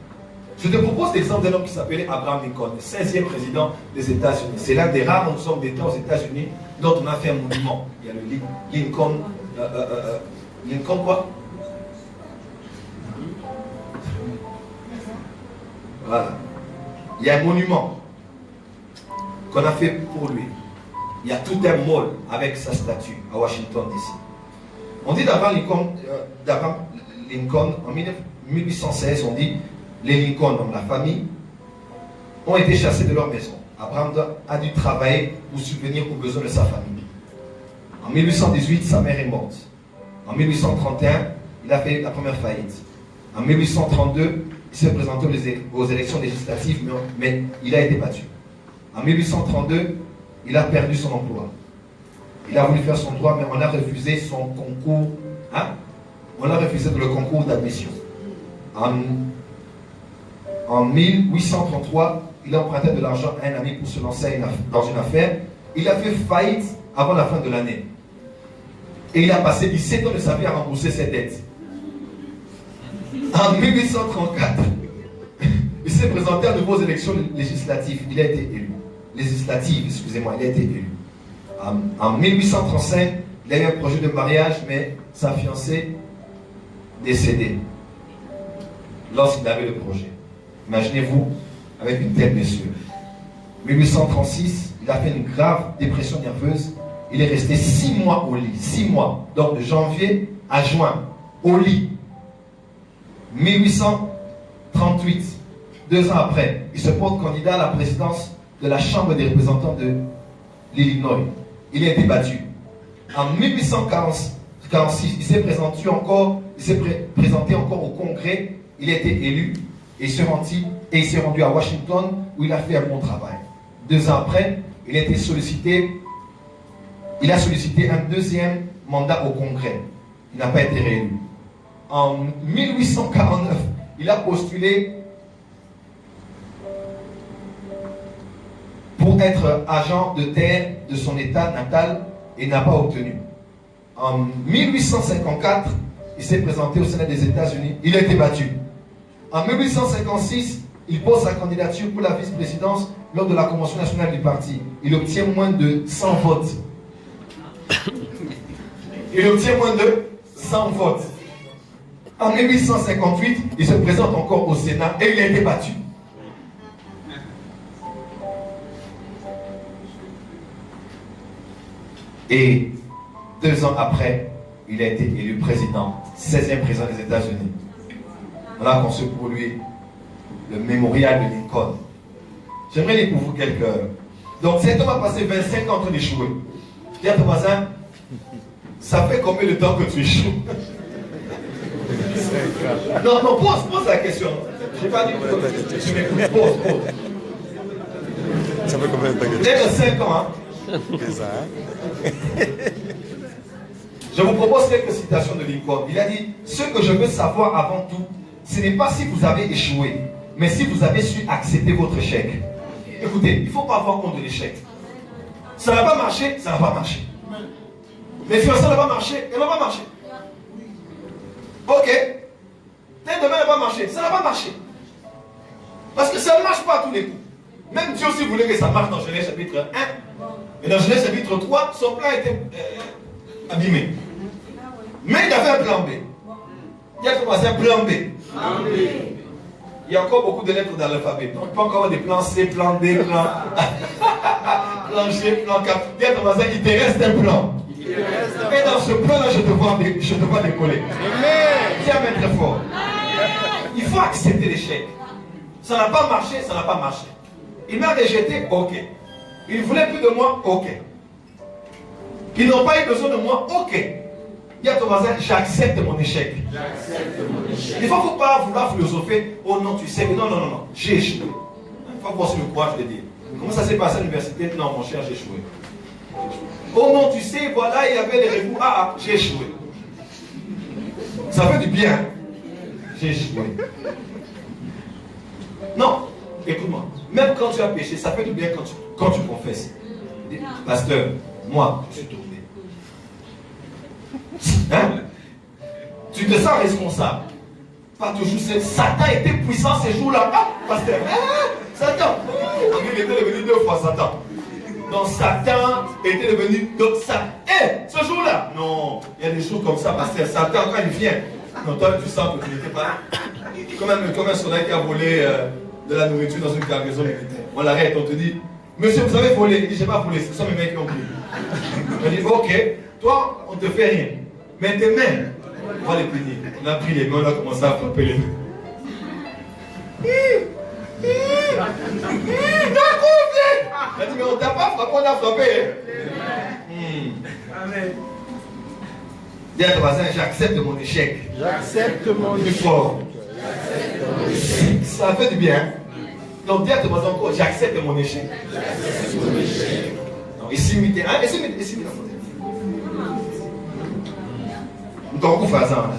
Je te propose l'exemple d'un homme qui s'appelait Abraham Lincoln, le 16e président des États-Unis. C'est l'un des rares hommes d'État aux États-Unis dont on a fait un monument. Il y a le Lincoln. Lincoln quoi? Voilà. Il y a un monument qu'on a fait pour lui. Il y a tout un mall avec sa statue à Washington, D.C. On dit d'Abraham Lincoln, en 1816, on dit les Lincoln, dans la famille, ont été chassés de leur maison. Abraham a dû travailler pour subvenir aux besoins de sa famille. En 1818, sa mère est morte. En 1831, il a fait la première faillite. En 1832, il s'est présenté aux élections législatives, mais il a été battu. En 1832, il a perdu son emploi. Il a voulu faire son droit, mais on a refusé son concours. On a refusé le concours d'admission. En 1833, il a emprunté de l'argent à un ami pour se lancer dans une affaire. Il a fait faillite avant la fin de l'année. Et il a passé 17 ans de sa vie à rembourser ses dettes. En 1834, il s'est présenté à de nouveaux élections législatives. Il a été élu. Législatives, excusez-moi, il a été élu. En 1835, il a eu un projet de mariage, mais sa fiancée décédée lorsqu'il avait le projet. Imaginez-vous avec une telle blessure. 1836, il a fait une grave dépression nerveuse. Il est resté 6 mois au lit. 6 mois. Donc de janvier adjoint au lit. 1838, 2 ans après, il se porte candidat à la présidence de la Chambre des représentants de l'Illinois. Il a été battu. En 1846, il s'est présenté encore au Congrès. Il a été élu et il s'est rendu à Washington où il a fait un bon travail. 2 ans après, il a sollicité un deuxième mandat au Congrès. Il n'a pas été réélu. En 1849, il a postulé pour être agent de terre de son état natal et n'a pas obtenu. En 1854, il s'est présenté au Sénat des États-Unis. Il a été battu. En 1856, il pose sa candidature pour la vice-présidence lors de la Convention nationale du parti. Il obtient moins de 100 votes. Il obtient moins de 100 votes. En 1858, il se présente encore au Sénat et il a été battu. Et 2 ans après, il a été élu président, 16e président des États-Unis. On a conçu pour lui le mémorial de Lincoln. J'aimerais lire pour vous quelques... Donc cet homme a passé 25 ans en train d'échouer. Dis à ton voisin, ça fait combien de temps que tu échoues? Non, pose la question. Je n'ai pas dit que tu m'écoutes. Pose. Ça fait combien de temps que tu Dès que 5 ans, hein? C'est ça, hein? Je vous propose quelques citations de Lincoln. Il a dit, ce que je veux savoir avant tout, ce n'est pas si vous avez échoué, mais si vous avez su accepter votre échec. Écoutez, il ne faut pas avoir honte de l'échec. Ça n'a pas marché, ça n'a pas marché. Mes fiancés n'ont pas marché, elles n'ont pas marché. Ok. Tel domaine n'a pas marché, ça n'a pas marché. Parce que ça ne marche pas à tous les coups. Même Dieu aussi voulait que ça marche dans Genèse chapitre 1. Et dans Genèse chapitre 3, son plan était abîmé. Mais il avait un plan B. Il y a commencé un plan B. Il y a encore beaucoup de lettres dans l'alphabet. Donc, il peut encore avoir des plans C, plan D, plan G, plan K. Il y a commencé, il te reste un plan. Et dans ce plan-là, je te vois décoller. Tiens, mais très fort. Il faut accepter l'échec. Ça n'a pas marché, ça n'a pas marché. Il m'a rejeté, ok. Il ne voulait plus de moi, ok. Ils n'ont pas eu besoin de moi, ok. Dis à ton voisin, j'accepte mon échec. Il ne faut pas vouloir philosopher, oh non, tu sais, mais non, j'ai échoué. Il faut avoir le courage de dire. Comment ça s'est passé à l'université? Non, mon cher, j'ai échoué. Oh non, tu sais, voilà, il y avait les revous. Ah, j'ai échoué. Ça fait du bien. J'ai échoué. Non, écoute-moi. Même quand tu as péché, ça fait du bien quand tu confesses. Pasteur, moi, je suis tombé. Hein? Tu te sens responsable. Pas toujours. Satan était puissant ces jours-là. Ah, pasteur, Satan. Il était devenu 2 fois Satan. Donc Satan était devenu. Donc ça. Ce jour-là. Non, il y a des jours comme ça, pasteur. Satan, quand il vient, non, toi, tu sens que tu n'étais pas. Comme un soldat qui a volé de la nourriture dans une cargaison militaire. On l'arrête, on te dit, monsieur, vous avez volé. Il dit, j'ai pas volé, ce sont mes mecs qui ont pris. On dit, ok, toi, on ne te fait rien. Mais tes mains, on va les punir. On a pris les mains, on a commencé à frapper les mains. On a dit, mais on t'a pas frappé, on a frappé. Amen. Dis à ton voisin, j'accepte mon échec. J'accepte mon Plus échec. fort. Ça fait du bien. Donc dis à ton voisin encore, j'accepte mon échec. Non, ici, mettez. Hein? Ici, donc, vous faites ça.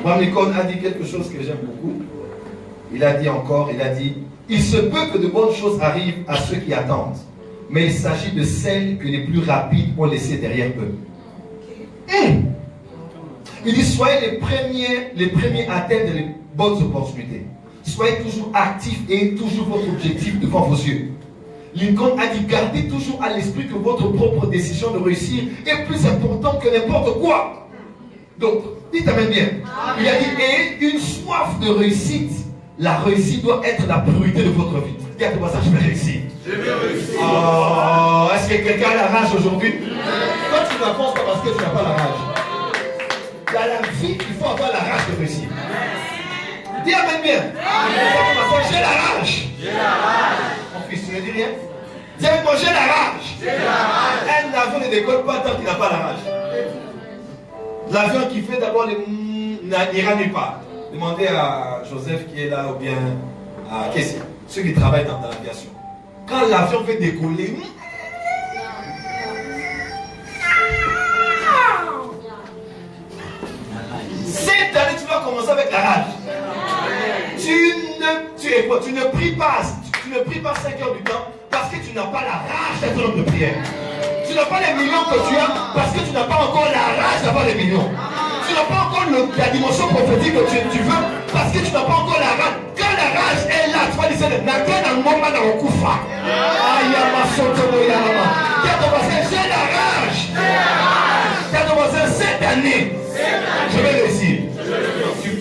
Mamikon a dit quelque chose que j'aime beaucoup. Il a dit, il se peut que de bonnes choses arrivent à ceux qui attendent, mais il s'agit de celles que les plus rapides ont laissées derrière eux. Il dit, soyez les premiers à atteindre les bonnes opportunités. Soyez toujours actifs et toujours votre objectif devant vos yeux. Lincoln a dit, gardez toujours à l'esprit que votre propre décision de réussir est plus importante que n'importe quoi. Donc, dites amen bien. Il a dit, ayez une soif de réussite. La réussite doit être la priorité de votre vie. Dis à toi, ça, je vais réussir. Oh, est-ce que quelqu'un a la rage aujourd'hui? Quand tu n'avances pas parce que tu n'as pas la rage. Dans la vie, il faut avoir la rage de réussir. Dis amen bien. J'ai la rage. Mon fils, tu ne dis rien? Dis avec moi, j'ai la rage. Un avion ne décolle pas tant qu'il n'a pas la rage. L'avion qui fait d'abord les n'ira nulle part. Demandez à Joseph qui est là ou bien à Kessie, ceux qui travaillent dans l'aviation. Quand l'avion fait décoller, cette année tu vas commencer avec la rage. Tu ne pries pas 5 heures du temps parce que tu n'as pas la rage d'être un homme de prière. Tu n'as pas les millions que tu as parce que tu n'as pas encore la rage d'avoir les millions. Tu n'as pas encore la dimension prophétique que tu veux parce que tu n'as pas encore la rage. Quand la rage est là, tu vas dire c'est n'a qu'un moment dans le koufa. J'ai la rage. T'as commencé cette année. Je vais réussir.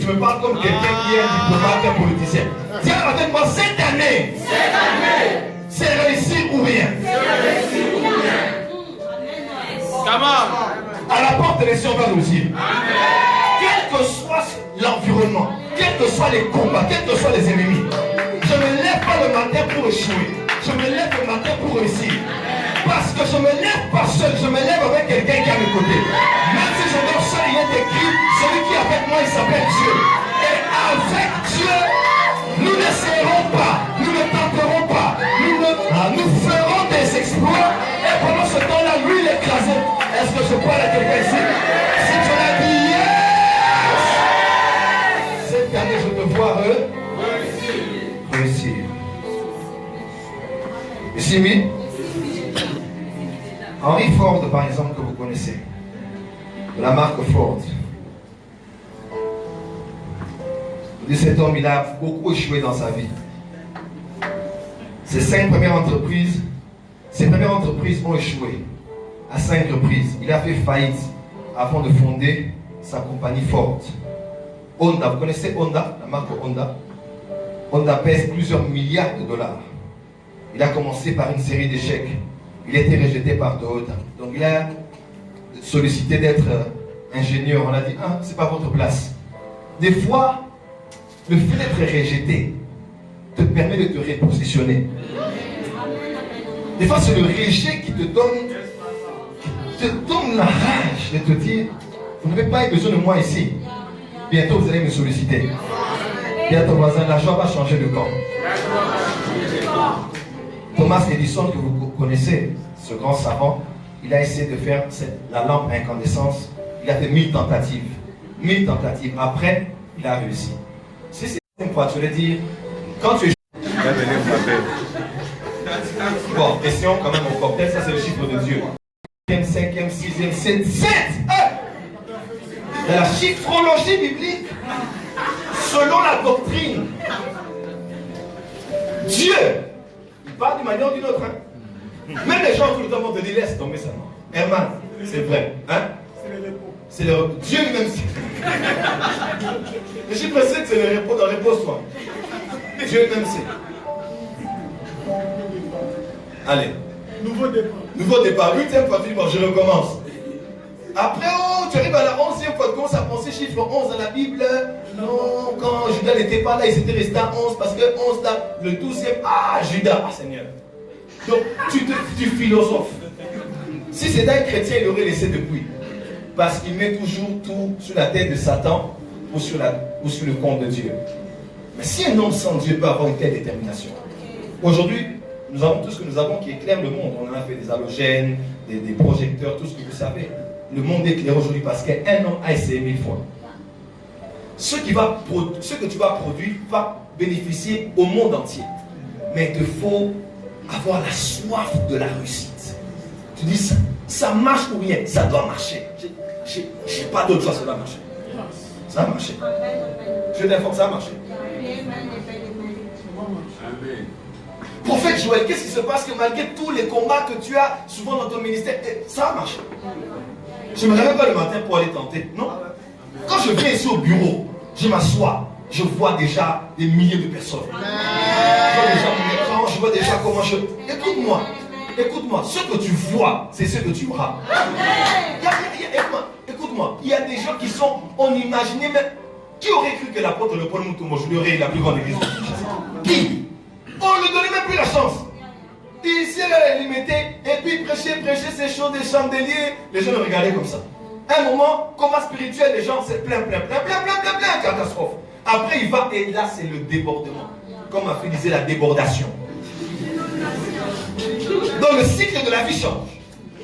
Tu me parles comme quelqu'un qui est un diplomate, un politicien. Tiens, avec moi cette année. C'est réussir ou rien. À la porte de l'élection, on va réussir. Quel que soit l'environnement, quels que soient les combats, quels que soient les ennemis, je ne me lève pas le matin pour échouer. Je me lève le matin pour réussir. Parce que je ne me lève pas seul, je me lève avec quelqu'un qui est à mes côtés. Même si je dors seul, il est écrit, celui qui est avec moi, il s'appelle Dieu. Et avec Dieu, nous ne serons pas, nous ne tenterons pas, nous ferons des exploits. Et pendant ce temps-là, lui, il est écrasé. Est-ce que je parle à quelqu'un ici? Si tu l'as dit, yes! Cette année, je te vois réussir. Ici, oui. Henry Ford, par exemple, que vous connaissez, de la marque Ford. Cet homme, il a beaucoup échoué dans sa vie. Ses premières entreprises ont échoué à 5 reprises. Il a fait faillite avant de fonder sa compagnie Ford. Honda, vous connaissez Honda, la marque Honda? Honda pèse plusieurs milliards de dollars. Il a commencé par une série d'échecs. Il a été rejeté par Toyota. Donc il a sollicité d'être ingénieur. On a dit, ah, c'est pas votre place. Des fois, le fait d'être rejeté te permet de te repositionner. Des fois, c'est le rejet qui te donne la rage de te dire, vous n'avez pas eu besoin de moi ici. Bientôt, vous allez me solliciter. Dis à ton voisin, la joie va changer de camp. Thomas Edison, que vous connaissez, ce grand savant, il a essayé de faire la lampe à incandescence. Il a fait 1000 tentatives. 1000 tentatives. Après, il a réussi. Si c'est une fois, tu veux dire, quand tu es... Bon, question quand même au cocktail, ça c'est le chiffre de Dieu. 5e, 6e, 7e, 7! De la chiffrologie biblique, selon la doctrine, Dieu, il parle d'une manière ou d'une autre. Hein? Même les gens tout le temps vont te dire, laisse tomber ça. Herman, c'est vrai. Hein? C'est le repos. Dieu lui-même. Le chiffre 7, c'est le repos. Dans le repose-toi. Dieu lui-même sait. Allez. Nouveau départ. 8e fois, tu dis, bon, je recommence. Après, oh, tu arrives à la 11e fois, tu commences à penser chiffre 11 dans la Bible. Non, quand Judas n'était pas là, il s'était resté à 11 parce que 11 là, le 12e, ah, Judas, ah Seigneur. Donc, tu philosophes. Si c'était un chrétien, il aurait laissé depuis. Parce qu'il met toujours tout sur la tête de Satan ou sur le compte de Dieu. Mais si un homme sans Dieu peut avoir une telle détermination, aujourd'hui, nous avons tout ce que nous avons qui éclaire le monde. On en a fait des halogènes, des projecteurs, tout ce que vous savez. Le monde est éclairé aujourd'hui parce qu'un homme a essayé 1000 fois. Ce que tu vas produire va bénéficier au monde entier. Mais il te faut avoir la soif de la réussite. Tu dis, ça marche ou rien, ça doit marcher. Je n'ai pas d'autre choix, ça va marcher. Ça va marcher. Je t'informe, ça va marcher. Prophète Joël, qu'est-ce qui se passe que malgré tous les combats que tu as souvent dans ton ministère, ça va marcher. Je ne me réveille pas le matin pour aller tenter. Non. Quand je viens ici au bureau, je m'assois, je vois déjà des milliers de personnes. Je vois déjà mon écran, je vois déjà comment je... Écoute-moi. Écoute-moi. Ce que tu vois, c'est ce que tu auras. Écoute-moi. Il y a des gens qui sont... On imaginait même... Qui aurait cru que l'apôtre Paul Mutombo aurait la plus grande église? Qui? On ne lui donnait même plus la chance. Ici, il mettait, et puis prêcher ces choses des chandeliers. Les gens le regardaient comme ça. Un moment, comment spirituel, les gens, c'est plein, catastrophe. Après, il va, et là, c'est le débordement. Comme ma fille disait, la débordation. Donc, le cycle de la vie change.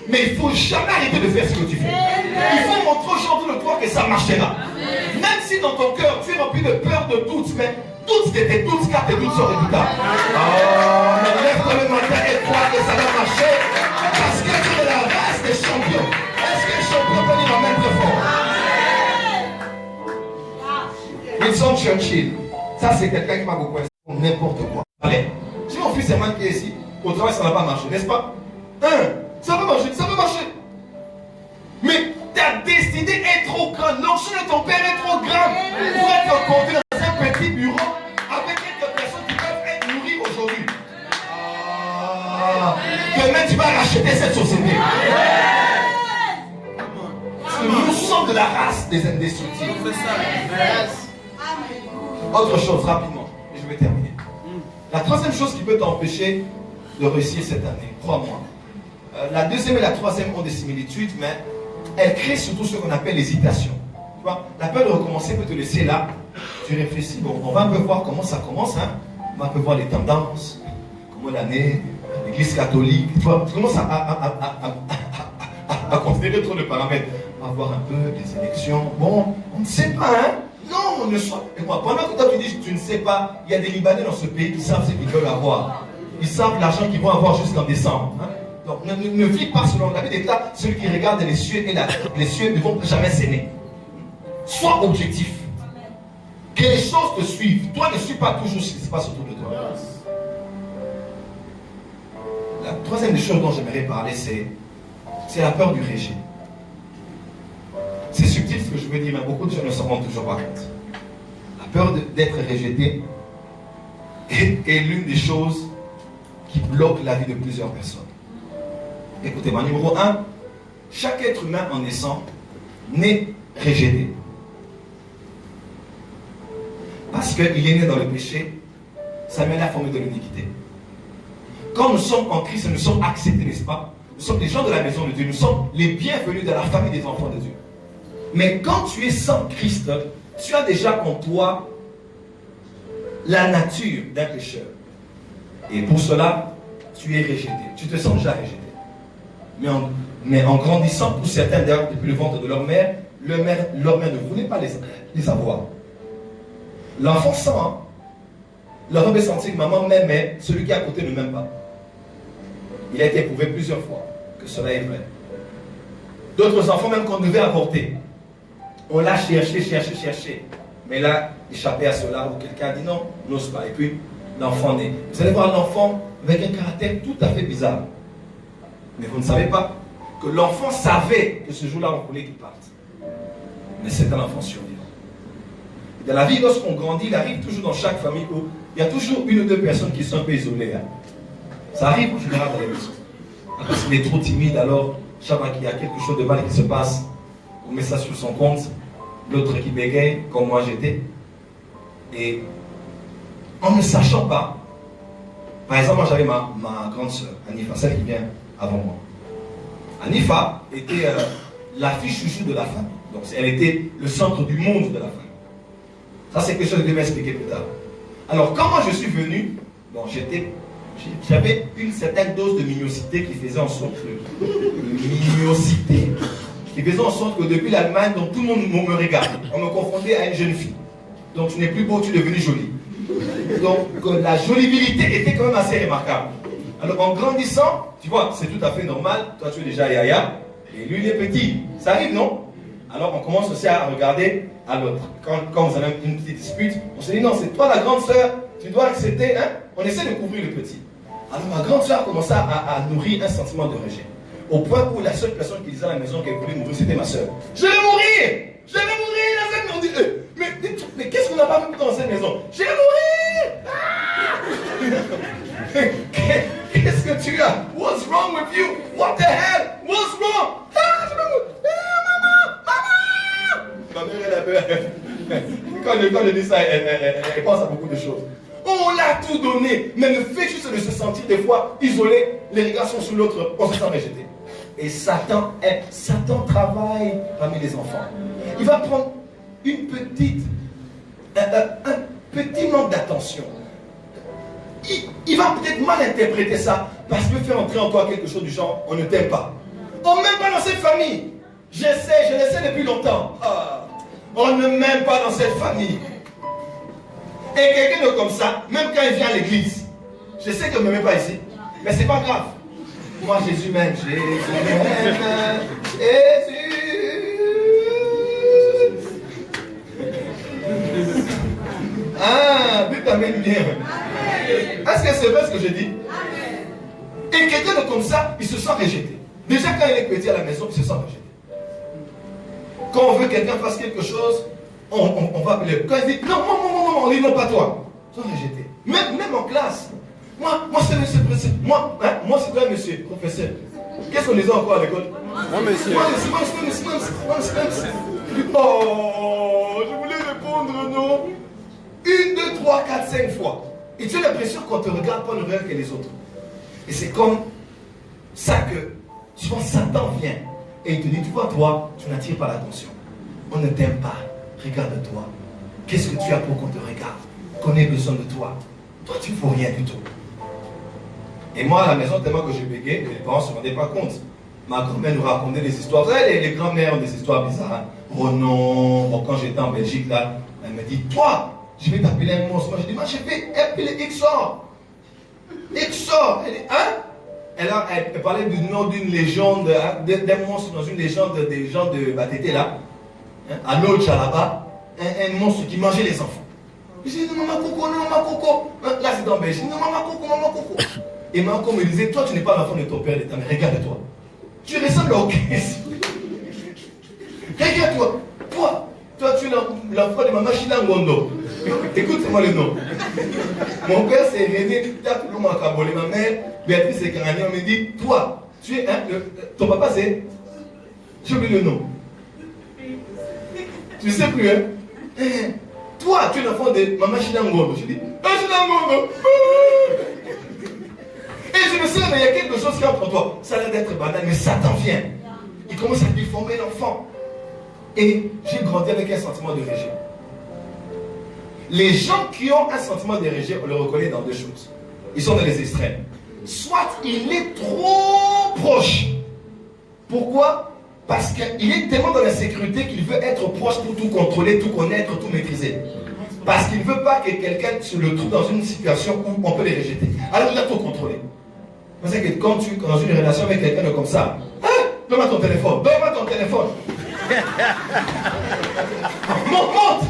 Mais il ne faut jamais arrêter de faire ce que tu fais. Il faut montrer aux gens de toi que ça marchera. Même si dans ton cœur, tu es rempli de peur, de doutes, mais toutes tes doutes, car tes doutes sont redoutables. Oh, mais lève-toi le matin et crois que ça va marcher. Parce que tu es la race des champions. Est-ce que les champions peuvent dire amen très fort? Winston Churchill. Ça, c'est quelqu'un qui m'a beaucoup inspiré. N'importe quoi. Allez, si mon fils est manqué ici, au travail, ça n'a pas marché, n'est-ce pas? Ça peut marcher, ça peut marcher. Mais ta destinée est trop grande. L'onction de ton père est trop grande pour être conduit dans un petit bureau avec quelques personnes qui peuvent être nourries aujourd'hui. Demain, tu vas racheter cette société. Nous sommes de la race des indestructibles. Autre chose, rapidement, et je vais terminer. La troisième chose qui peut t'empêcher de réussir cette année, crois-moi. La deuxième et la troisième ont des similitudes, mais elles créent surtout ce qu'on appelle l'hésitation. Tu vois, la peur de recommencer peut te laisser là. Tu réfléchis, bon, on va un peu voir comment ça commence, hein. On va un peu voir les tendances, comment l'année, l'église catholique, tu vois, tu commences à considérer trop de paramètres. On va voir un peu les élections. Bon, on ne sait pas, hein. Non, on ne sait pas. Et moi, pendant que toi tu dis tu ne sais pas, il y a des Libanais dans ce pays qui savent ce qu'ils veulent avoir. Ils savent l'argent qu'ils vont avoir jusqu'en décembre. Hein? Donc ne vis pas selon la vie d'État, celui qui regarde les cieux et les cieux ne vont jamais s'aimer. Sois objectif. Que les choses te suivent. Toi ne suis pas toujours ce qui se passe autour de toi. La troisième des choses dont j'aimerais parler, c'est la peur du rejet. C'est subtil ce que je veux dire, mais beaucoup de gens ne s'en rendent toujours pas compte. La peur d'être rejeté est l'une des choses qui bloquent la vie de plusieurs personnes. Écoutez-moi, numéro 1, chaque être humain en naissant naît rejeté. Parce qu'il est né dans le péché, ça mène à la forme de l'iniquité. Quand nous sommes en Christ, nous sommes acceptés, n'est-ce pas? Nous sommes des gens de la maison de Dieu, nous sommes les bienvenus dans la famille des enfants de Dieu. Mais quand tu es sans Christ, tu as déjà en toi la nature d'un pécheur. Et pour cela, tu es rejeté. Tu te sens déjà rejeté. Mais en grandissant, pour certains d'ailleurs, depuis le ventre de leur mère ne voulait pas les avoir. L'enfant sent, hein? L'enfant peut sentir que maman m'aime, mais celui qui est à côté ne m'aime pas. Il a été éprouvé plusieurs fois que cela est vrai. D'autres enfants, même qu'on devait avorter, on l'a cherché. Mais là, échappé à cela, où quelqu'un a dit non, n'ose pas. Et puis, l'enfant naît. Vous allez voir l'enfant avec un caractère tout à fait bizarre. Mais vous ne savez pas que l'enfant savait que ce jour-là, on voulait qu'il parte. Mais c'est un enfant survivant. Dans la vie, lorsqu'on grandit, il arrive toujours dans chaque famille où il y a toujours une ou deux personnes qui sont un peu isolées. Hein. Ça arrive en général dans les maisons. Parce qu'il est trop timide, alors chaque fois qu'il y a quelque chose de mal qui se passe, on met ça sur son compte. L'autre qui bégaye, comme moi j'étais. Et en ne sachant pas, par exemple, moi j'avais ma grande soeur, Anifa, celle qui vient avant moi. Anifa était la fille chouchou de la famille. Donc elle était le centre du monde de la famille. Ça c'est quelque chose que je vais m'expliquer plus tard. Alors quand moi je suis venu, bon, j'avais une certaine dose de mignocité qui faisait en sorte que depuis l'Allemagne, donc tout le monde me regarde. On me confondait à une jeune fille. Donc tu n'es plus beau, tu es devenu joli. Donc la jolibilité était quand même assez remarquable. Alors en grandissant, tu vois, c'est tout à fait normal. Toi tu es déjà yaya, et lui il est petit. Ça arrive, non? Alors on commence aussi à regarder à l'autre. Quand vous avez une petite dispute, on se dit non, c'est toi la grande sœur, tu dois accepter, hein? On essaie de couvrir le petit. Alors ma grande sœur a commencé à nourrir un sentiment de rejet. Au point où la seule personne qui disait à la maison qu'elle voulait mourir, c'était ma sœur. Je vais mourir! Je vais mourir dans cette maison! Mais qu'est-ce qu'on n'a pas vu dans cette maison? Je vais mourir! Ah! Ma mère, elle avait... Quand je dis ça, elle pense à beaucoup de choses. On l'a tout donné. Mais le fait juste de se sentir des fois isolé, les regards sont sur l'autre, on se sent rejeté. Et Satan travaille parmi les enfants. Il va prendre un petit manque d'attention. Il va peut-être mal interpréter ça parce qu'il veut faire entrer en toi quelque chose du genre on ne t'aime pas. On ne m'aime pas dans cette famille. Je le sais depuis longtemps. On ne m'aime pas dans cette famille. Et quelqu'un de comme ça, même quand il vient à l'église, je sais qu'il ne m'aime pas ici, mais c'est pas grave. Moi, Jésus m'aime, Jésus. Ah, Dieu t'amène bien. Est-ce que c'est vrai ce que je dis? Et quelqu'un de comme ça, il se sent rejeté. Déjà, quand il est petit à la maison, il se sent rejeté. Quand on veut que quelqu'un fasse quelque chose, on va appeler. Quand il dit non, on dit non, pas toi. Ils sont rejetés. Même en classe. Moi c'est monsieur président. Moi c'est toi, monsieur professeur. Qu'est-ce qu'on disait encore à l'école? Non, monsieur. Oh, je voulais répondre non. 1, 2, 3, 4, 5 fois. Et tu as l'impression qu'on te regarde pas le regard que les autres. Et c'est comme ça que souvent Satan vient et il te dit, tu vois, toi, tu n'attires pas l'attention. On ne t'aime pas. Regarde-toi. Qu'est-ce que tu as pour qu'on te regarde? Qu'on ait besoin de toi. Toi, tu ne vaux rien du tout. Et moi, à la maison, tellement que je bégayais, les parents ne se rendaient pas compte. Ma grand-mère nous racontait des histoires. Vous savez, les grands-mères ont des histoires bizarres. Hein? Oh non, bon, quand j'étais en Belgique, là, elle me dit, toi, je vais t'appeler un monstre. Moi, je dis, moi, je vais appeler Exor. Exor. Elle dit, hein? Elle parlait du nom d'une légende, hein, d'un monstre dans une légende des gens de Batété, là. Hein, à Lodja, là-bas. Un monstre qui mangeait les enfants. Je dis, non, maman coco, non, maman coco. Là, c'est en Belgique. Non, maman coco, maman coco. Et maman coco me disait, toi, tu n'es pas l'enfant de ton père et de ta mère. Regarde-toi. Tu ressembles au caisse. Regarde-toi. Toi, tu es l'enfant de maman Chila Ngondo. Écoute-moi le nom. Mon père, c'est René Tapoulou Makabolé. Ma mère, Béatrice Ekarani, on me dit, toi, tu es ton papa, c'est... J'ai oublié le nom. Tu ne sais plus, hein? Toi, tu es l'enfant de maman Chila Ngondo. Je dis, Chila Ngondo. Et je me sens, mais il y a quelque chose qui entre en toi. Ça a l'air d'être banal, mais Satan vient. Il commence à déformer l'enfant. Et j'ai grandi avec un sentiment de rejet. Les gens qui ont un sentiment de rejet, on le reconnaît dans deux choses. Ils sont dans les extrêmes. Soit il est trop proche. Pourquoi? Parce qu'il est tellement dans la sécurité qu'il veut être proche pour tout contrôler, tout connaître, tout maîtriser. Parce qu'il ne veut pas que quelqu'un se le trouve dans une situation où on peut les rejeter. Alors il a tout contrôlé. Parce que quand tu es dans une relation avec quelqu'un de comme ça, hein, donne-moi ton téléphone, donne-moi ton téléphone. Monte.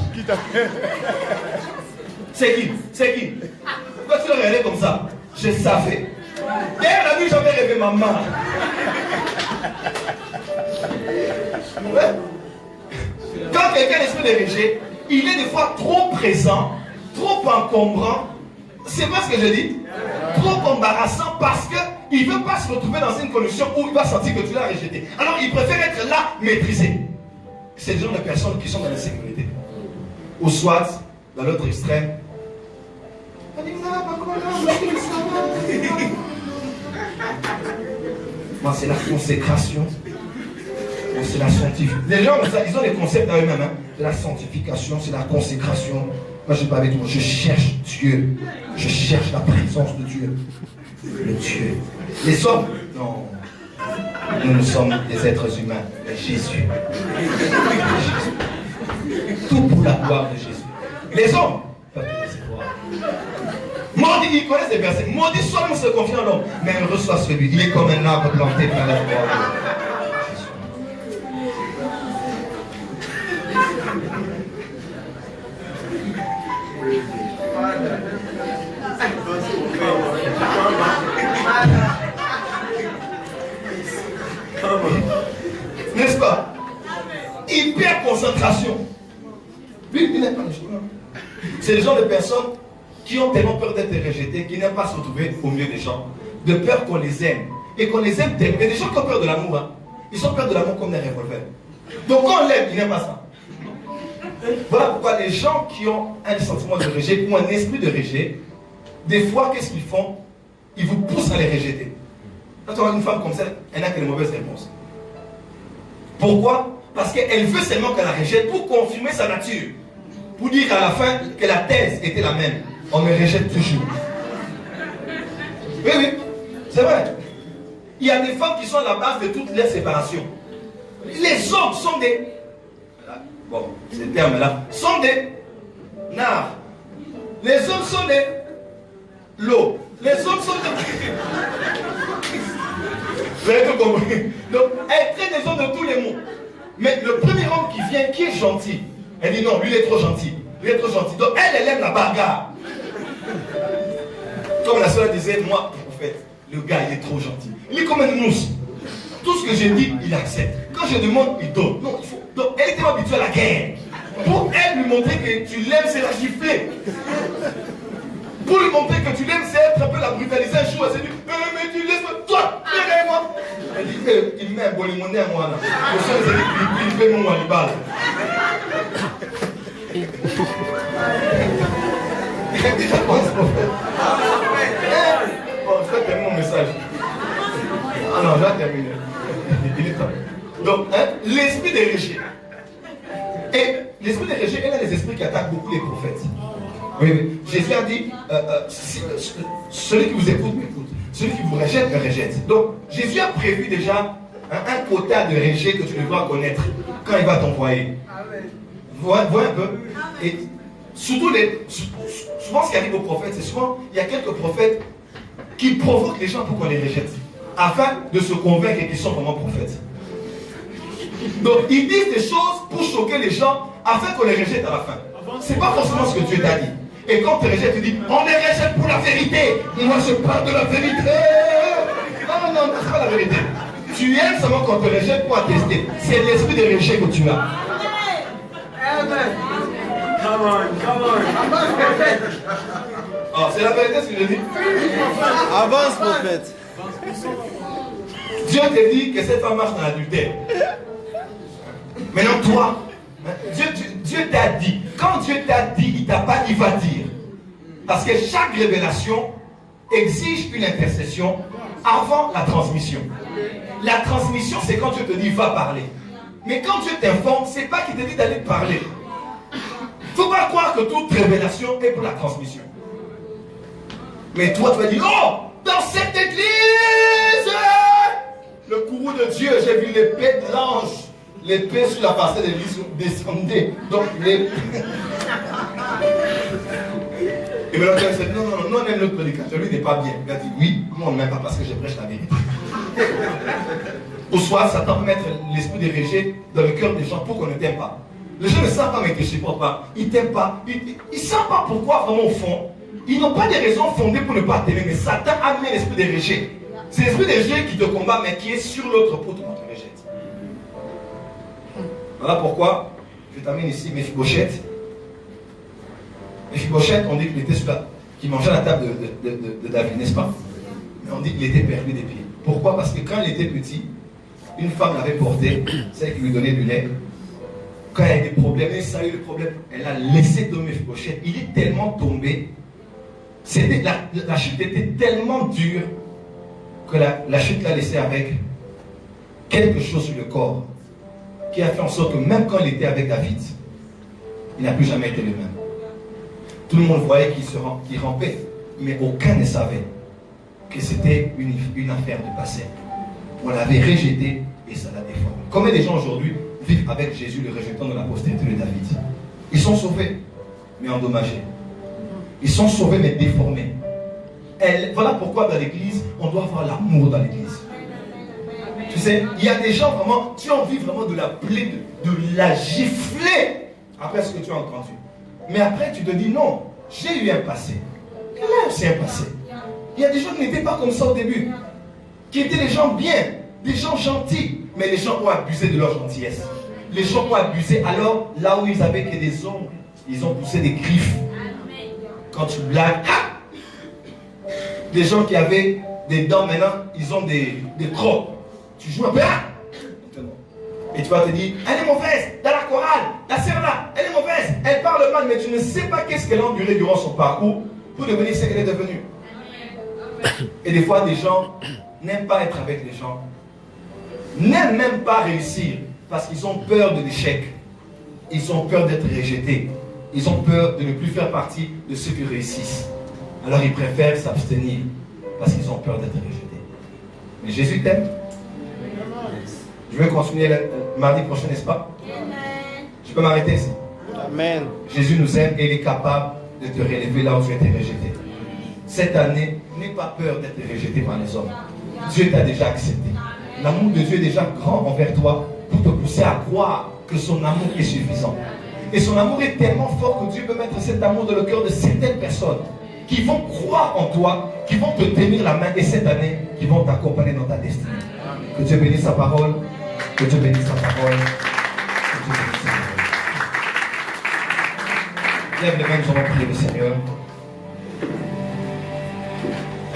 C'est qui? Pourquoi tu l'as regardé comme ça? Je savais. Hier la nuit j'avais rêvé maman. Ouais. Quand quelqu'un a l'esprit de rejet, il est des fois trop présent, trop encombrant. C'est pas ce que je dis? Trop embarrassant parce qu'il ne veut pas se retrouver dans une condition où il va sentir que tu l'as rejeté. Alors il préfère être là, maîtrisé. C'est le genre de personnes qui sont dans la sécurité. Ou soit, dans l'autre extrême, moi c'est la consécration. C'est la sanctification. Les gens, ils ont des concepts à eux-mêmes. Hein. C'est la sanctification, c'est la consécration. Moi, je ne sais pas avec toi. Je cherche Dieu. Je cherche la présence de Dieu. Le Dieu. Les hommes, non. Nous sommes des êtres humains. Mais Jésus. Tout pour la gloire de Jésus. Les hommes peuvent te laisser croire. Maudit, ils connaissent des versets. Maudit soit l'homme se confie en l'homme. Mais il reçoit celui. Il est comme un arbre planté par la gloire de Dieu. N'est-ce pas? Hyper concentration. C'est le genre de personnes qui ont tellement peur d'être rejetées, qui n'aiment pas se retrouver au milieu des gens, de peur qu'on les aime. Et qu'on les aime tellement. Il y a des gens qui ont peur de l'amour. Hein. Ils ont peur de l'amour comme des revolvers. Donc quand on l'aime, ils n'aiment pas ça. Voilà pourquoi les gens qui ont un sentiment de rejet ou un esprit de rejet, des fois, qu'est-ce qu'ils font? Ils vous poussent à les rejeter. Quand on a une femme comme ça, elle n'a que les mauvaises réponses. Pourquoi? Parce qu'elle veut seulement qu'elle la rejette pour confirmer sa nature. Pour dire à la fin que la thèse était la même. On me rejette toujours. Oui, oui, c'est vrai. Il y a des femmes qui sont à la base de toutes les séparations. Les hommes sont des... Bon, ces termes-là sont des nards. Les hommes sont des lots. Les hommes sont des... Vous avez tout compris. Donc, elle traite des hommes de tous les mots. Mais le premier homme qui vient, qui est gentil, elle dit non, lui il est trop gentil. Lui il est trop gentil. Donc, elle aime la bagarre. Comme la soeur disait, moi, en fait, le gars, il est trop gentil. Il est comme une mousse. Tout ce que je dis, il accepte. Quand je demande, il donne. Non, il faut... Donc, elle était habituée à la guerre. Pour elle lui montrer que tu l'aimes, c'est la gifler. Pour lui montrer que tu l'aimes, c'est être un peu la brutaliser un jour. Elle s'est dit, mais tu laisses toi, viens moi. Elle dit, il met un bolimonné à moi là. Le soir, elle dit, il fait mon walibal. Elle dit, je pense, prophète. Bon, je vais terminer mon message. Ah non, je vais terminer. Il est temps. Donc, hein, l'esprit des rejet. Et l'esprit des rejet est l'un des esprits qui attaquent beaucoup les prophètes. Oui, oui. Jésus a dit, celui qui vous écoute, m'écoute. Celui qui vous rejette, me rejette. Donc, Jésus a prévu déjà un quota de rejet que tu devras connaître quand il va t'envoyer. Vois un peu. Et surtout, souvent ce qui arrive aux prophètes, c'est souvent, il y a quelques prophètes qui provoquent les gens pour qu'on les rejette, afin de se convaincre qu'ils sont vraiment prophètes. Donc, ils disent des choses pour choquer les gens, afin qu'on les rejette à la fin. C'est pas forcément ce que Dieu t'a dit. Et quand tu rejettes, tu dis, on les rejette pour la vérité. Moi, je parle de la vérité. Non, non, non, c'est pas la vérité. Tu aimes seulement qu'on te rejette pour attester. C'est l'esprit de rejet que tu as. Amen. Come on. Oh, c'est la vérité ce que je dis. Avance, prophète. Dieu te dit que cette femme marche dans l'adultère. Maintenant, toi, Dieu t'a dit. Quand Dieu t'a dit, il t'a pas, il va dire. Parce que chaque révélation exige une intercession avant la transmission. La transmission, c'est quand Dieu te dit, va parler. Mais quand Dieu t'informe, c'est pas qu'il te dit d'aller parler. Il ne faut pas croire que toute révélation est pour la transmission. Mais toi, tu vas dire, oh, dans cette église, le courroux de Dieu, j'ai vu l'épée de l'ange. L'épée sur la parcelle de l'église descendait. Donc, l'épée. Et maintenant, tu vas dire, non, on aime notre prédicateur, lui n'est pas bien. Il a dit, oui, moi on ne m'aime pas parce que je prêche la vérité. Ou soit, Satan peut mettre l'esprit de rejet dans le cœur des gens pour qu'on ne t'aime pas. Les gens ne savent pas, mais ils ne te supportent pas. Ils ne t'aiment pas. Ils ne savent pas pourquoi, vraiment, au fond. Ils n'ont pas de raisons fondées pour ne pas t'aimer, mais Satan a mis l'esprit de rejet. C'est l'esprit de rejet qui te combat, mais qui est sur l'autre poutre qu'on te rejette. Voilà pourquoi je t'amène ici Mephibosheth. Mephibosheth, on dit qu'il était celui-là qui mangeait à la table de David, n'est-ce pas? Mais on dit qu'il était perdu des pieds. Pourquoi? Parce que quand il était petit, une femme l'avait porté, celle qui lui donnait du lait. Quand il y a eu des problèmes, et ça a eu le problème, elle a laissé tomber Mephibosheth. Il est tellement tombé, la chute était tellement dure que la chute l'a laissé avec quelque chose sur le corps qui a fait en sorte que même quand il était avec David, il n'a plus jamais été le même. Tout le monde voyait qu'il rampait, mais aucun ne savait que c'était une affaire de passé. On l'avait rejeté et ça l'a déformé. Combien de gens aujourd'hui vivent avec Jésus, le rejetant de la postérité de David? Ils sont sauvés, mais endommagés. Ils sont sauvés, mais déformés. Voilà pourquoi dans l'église, on doit avoir l'amour dans l'église. Tu sais, il y a des gens vraiment, tu as envie vraiment de la plaie, de la gifler après ce que tu as entendu. Mais après, tu te dis non, j'ai eu un passé. Il y a aussi un passé. Il y a des gens qui n'étaient pas comme ça au début, qui étaient des gens bien, des gens gentils, mais les gens ont abusé de leur gentillesse. Les gens ont abusé, alors là où ils avaient que des ongles, ils ont poussé des griffes. Quand tu blagues, ah! Des gens qui avaient des dents, maintenant, ils ont des crocs. Tu joues un peu, ah! Et tu vas te dire, elle est mauvaise, dans la chorale, la sœur là, elle est mauvaise. mal, mais tu ne sais pas qu'est-ce qu'elle a enduré durant son parcours pour devenir ce qu'elle est devenue. Et des fois, des gens n'aiment pas être avec les gens, n'aiment même pas réussir parce qu'ils ont peur de l'échec. Ils ont peur d'être rejetés. Ils ont peur de ne plus faire partie de ceux qui réussissent. Alors ils préfèrent s'abstenir parce qu'ils ont peur d'être rejetés. Mais Jésus t'aime. Je vais continuer le mardi prochain, n'est-ce pas? Je peux m'arrêter ici. Amen. Jésus nous aime et il est capable de te relever là où tu as été rejeté. Cette année, n'aie pas peur d'être rejeté par les hommes. Dieu t'a déjà accepté. L'amour de Dieu est déjà grand envers toi pour te pousser à croire que son amour est suffisant. Et son amour est tellement fort que Dieu peut mettre cet amour dans le cœur de certaines personnes qui vont croire en toi, qui vont te tenir la main et cette année, qui vont t'accompagner dans ta destinée. Que Dieu bénisse sa parole. Que Dieu bénisse sa parole. Que Dieu bénisse sa parole. Lève les mains, nous allons prier le Seigneur.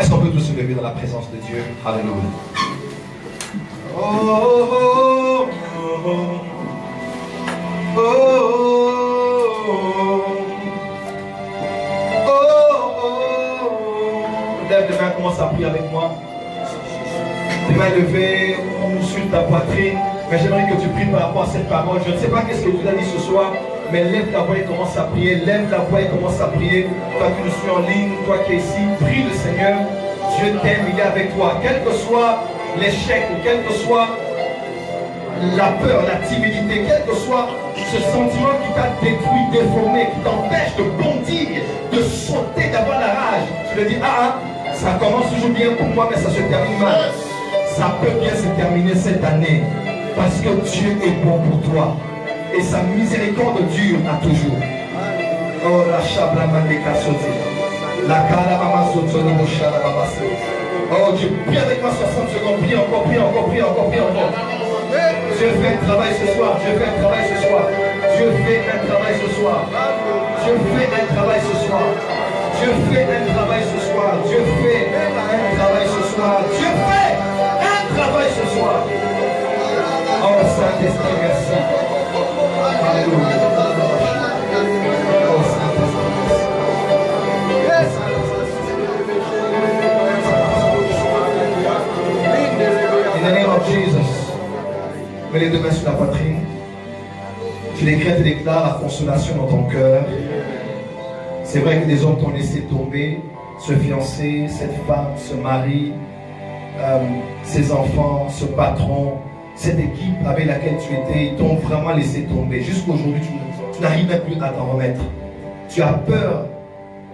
Est-ce qu'on peut tous se lever dans la présence de Dieu? Alléluia. Oh, oh, oh, oh, oh, oh, oh. Lève les mains, commence à prier avec moi. Tes mains levées ou sur ta poitrine. Mais j'aimerais que tu pries par rapport à cette parole. Je ne sais pas qu'est-ce que Dieu a dit ce soir, mais lève la voix et commence à prier. Lève la voix et commence à prier. Toi qui nous suis en ligne, toi qui es ici, prie le Seigneur. Dieu t'aime, il est avec toi. Quel que soit l'échec ou quelle que soit la peur, la timidité, quel que soit ce sentiment qui t'a détruit, déformé, qui t'empêche de bondir, de sauter, d'avoir la rage. Tu te dis, ça commence toujours bien pour moi, mais ça se termine mal. Ça peut bien se terminer cette année, parce que Dieu est bon pour toi. Et sa miséricorde dure à toujours. Oh, la chabla mandeka sauté. La kala mama sauté, le mouchala mama sauté. Oh Dieu, prie avec moi 60 secondes, prie encore, prie encore, prie encore, prie encore. Dieu fait un travail ce soir, Dieu fait un travail ce soir. Dieu fait un travail ce soir. Dieu fait un travail ce soir. Dieu fait un travail ce soir. Dieu fait un travail ce soir. Dieu fait un travail ce soir. Oh Saint-Esprit, merci. Alléluia. Oh Saint-Esprit, merci. In the name of Jesus. Mets les deux mains sur la poitrine. Tu décrètes et déclares la consolation dans ton cœur. C'est vrai que des hommes t'ont laissé tomber, ce fiancé, cette femme, ce mari, ces enfants, ce patron, cette équipe avec laquelle tu étais, ils t'ont vraiment laissé tomber. Jusqu'aujourd'hui, tu n'arrives même plus à t'en remettre. Tu as peur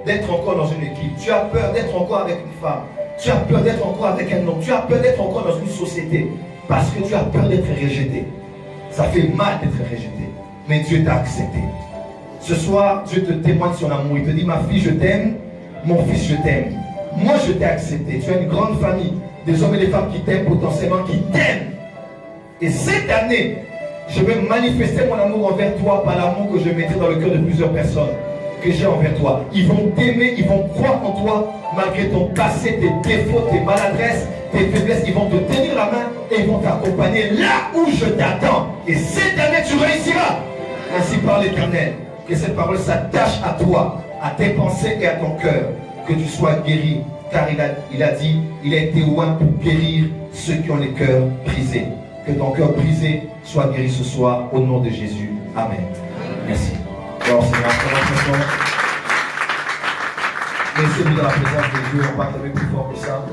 d'être encore dans une équipe. Tu as peur d'être encore avec une femme. Tu as peur d'être encore avec un homme. Tu as peur d'être encore dans une société. Parce que tu as peur d'être rejeté. Ça fait mal d'être rejeté. Mais Dieu t'a accepté. Ce soir, Dieu te témoigne son amour. Il te dit, ma fille, je t'aime. Mon fils, je t'aime. Moi, je t'ai accepté. Tu as une grande famille. Des hommes et des femmes qui t'aiment potentiellement, qui t'aiment. Et cette année, je vais manifester mon amour envers toi par l'amour que je mettrai dans le cœur de plusieurs personnes que j'ai envers toi. Ils vont t'aimer, ils vont croire en toi malgré ton passé, tes défauts, tes maladresses, tes faiblesses. Ils vont te tenir la main et ils vont t'accompagner là où je t'attends. Et cette année, tu réussiras. Ainsi par l'Éternel. Que cette parole s'attache à toi, à tes pensées et à ton cœur. Que tu sois guéri. Car il a dit, il a été loin pour guérir ceux qui ont les cœurs brisés. Que ton cœur brisé soit guéri ce soir au nom de Jésus. Amen. Merci. Alors, c'est ma présentation. Laissez-vous dans la présence de Dieu. On va avec plus fort que ça.